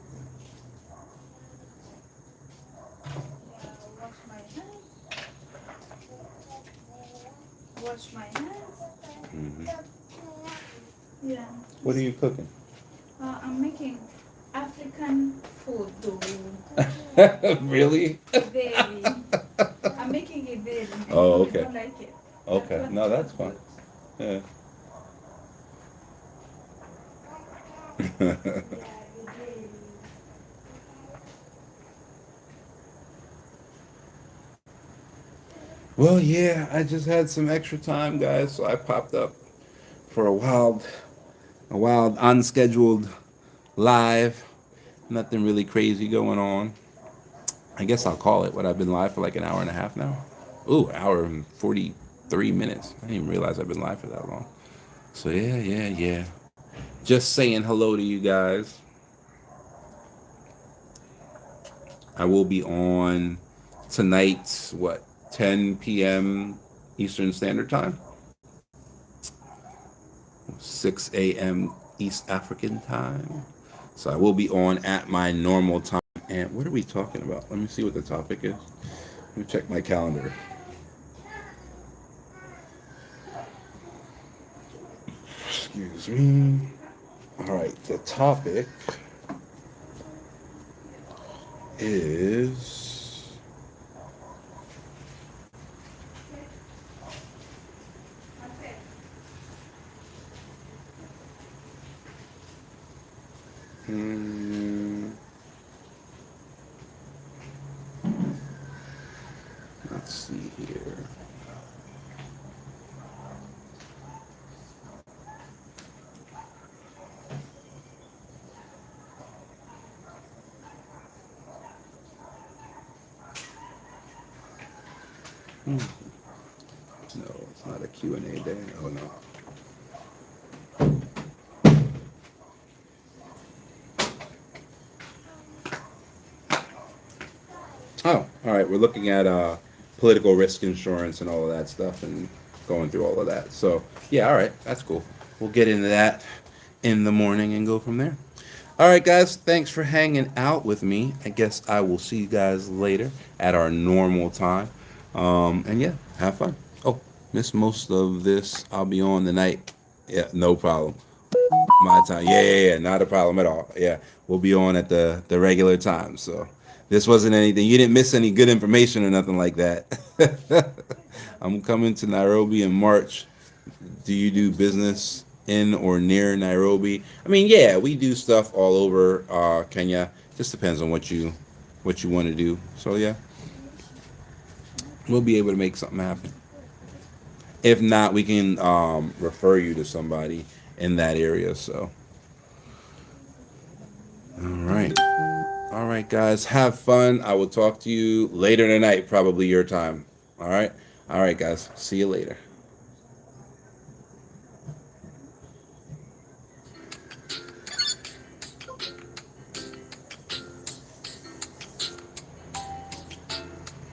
Yeah, wash my hands. Wash my hands. Hmm. Yeah. What are you cooking? I'm making African food, though. Really? Very. I'm making it very. Oh, You okay. don't like it. Okay. No, that's fine. Yeah. Yeah, you very. Well, yeah, I just had some extra time, guys, so I popped up for a wild, unscheduled live. Nothing really crazy going on. I guess I'll call it what I've been live for like an hour and a half now. Ooh, an hour and 43 minutes. I didn't even realize I've been live for that long. So yeah, yeah, yeah. Just saying hello to you guys. I will be on tonight, what, 10 p.m. Eastern Standard Time, 6 a.m. East African Time. So I will be on at my normal time. And what are we talking about? Let me see what the topic is. Let me check my calendar. Excuse me. All right, the topic is hmm, let's see here. Hmm. No, it's not a Q&A day. Oh no. Oh, all right. We're looking at political risk insurance and all of that stuff and going through all of that. So, yeah, all right. That's cool. We'll get into that in the morning and go from there. All right, guys. Thanks for hanging out with me. I guess I will see you guys later at our normal time. And yeah, have fun. Oh, miss most of this. I'll be on the night. Yeah, no problem. My time. Yeah, yeah, yeah. Not a problem at all. Yeah, we'll be on at the regular time. So this wasn't anything. You didn't miss any good information or nothing like that. I'm coming to Nairobi in March. Do you do business in or near Nairobi? I mean, yeah, we do stuff all over Kenya. Just depends on what you want to do. So yeah, we'll be able to make something happen. If not, we can refer you to somebody in that area. So all right. All right, guys. Have fun. I will talk to you later tonight, probably your time. All right. All right, guys. See you later.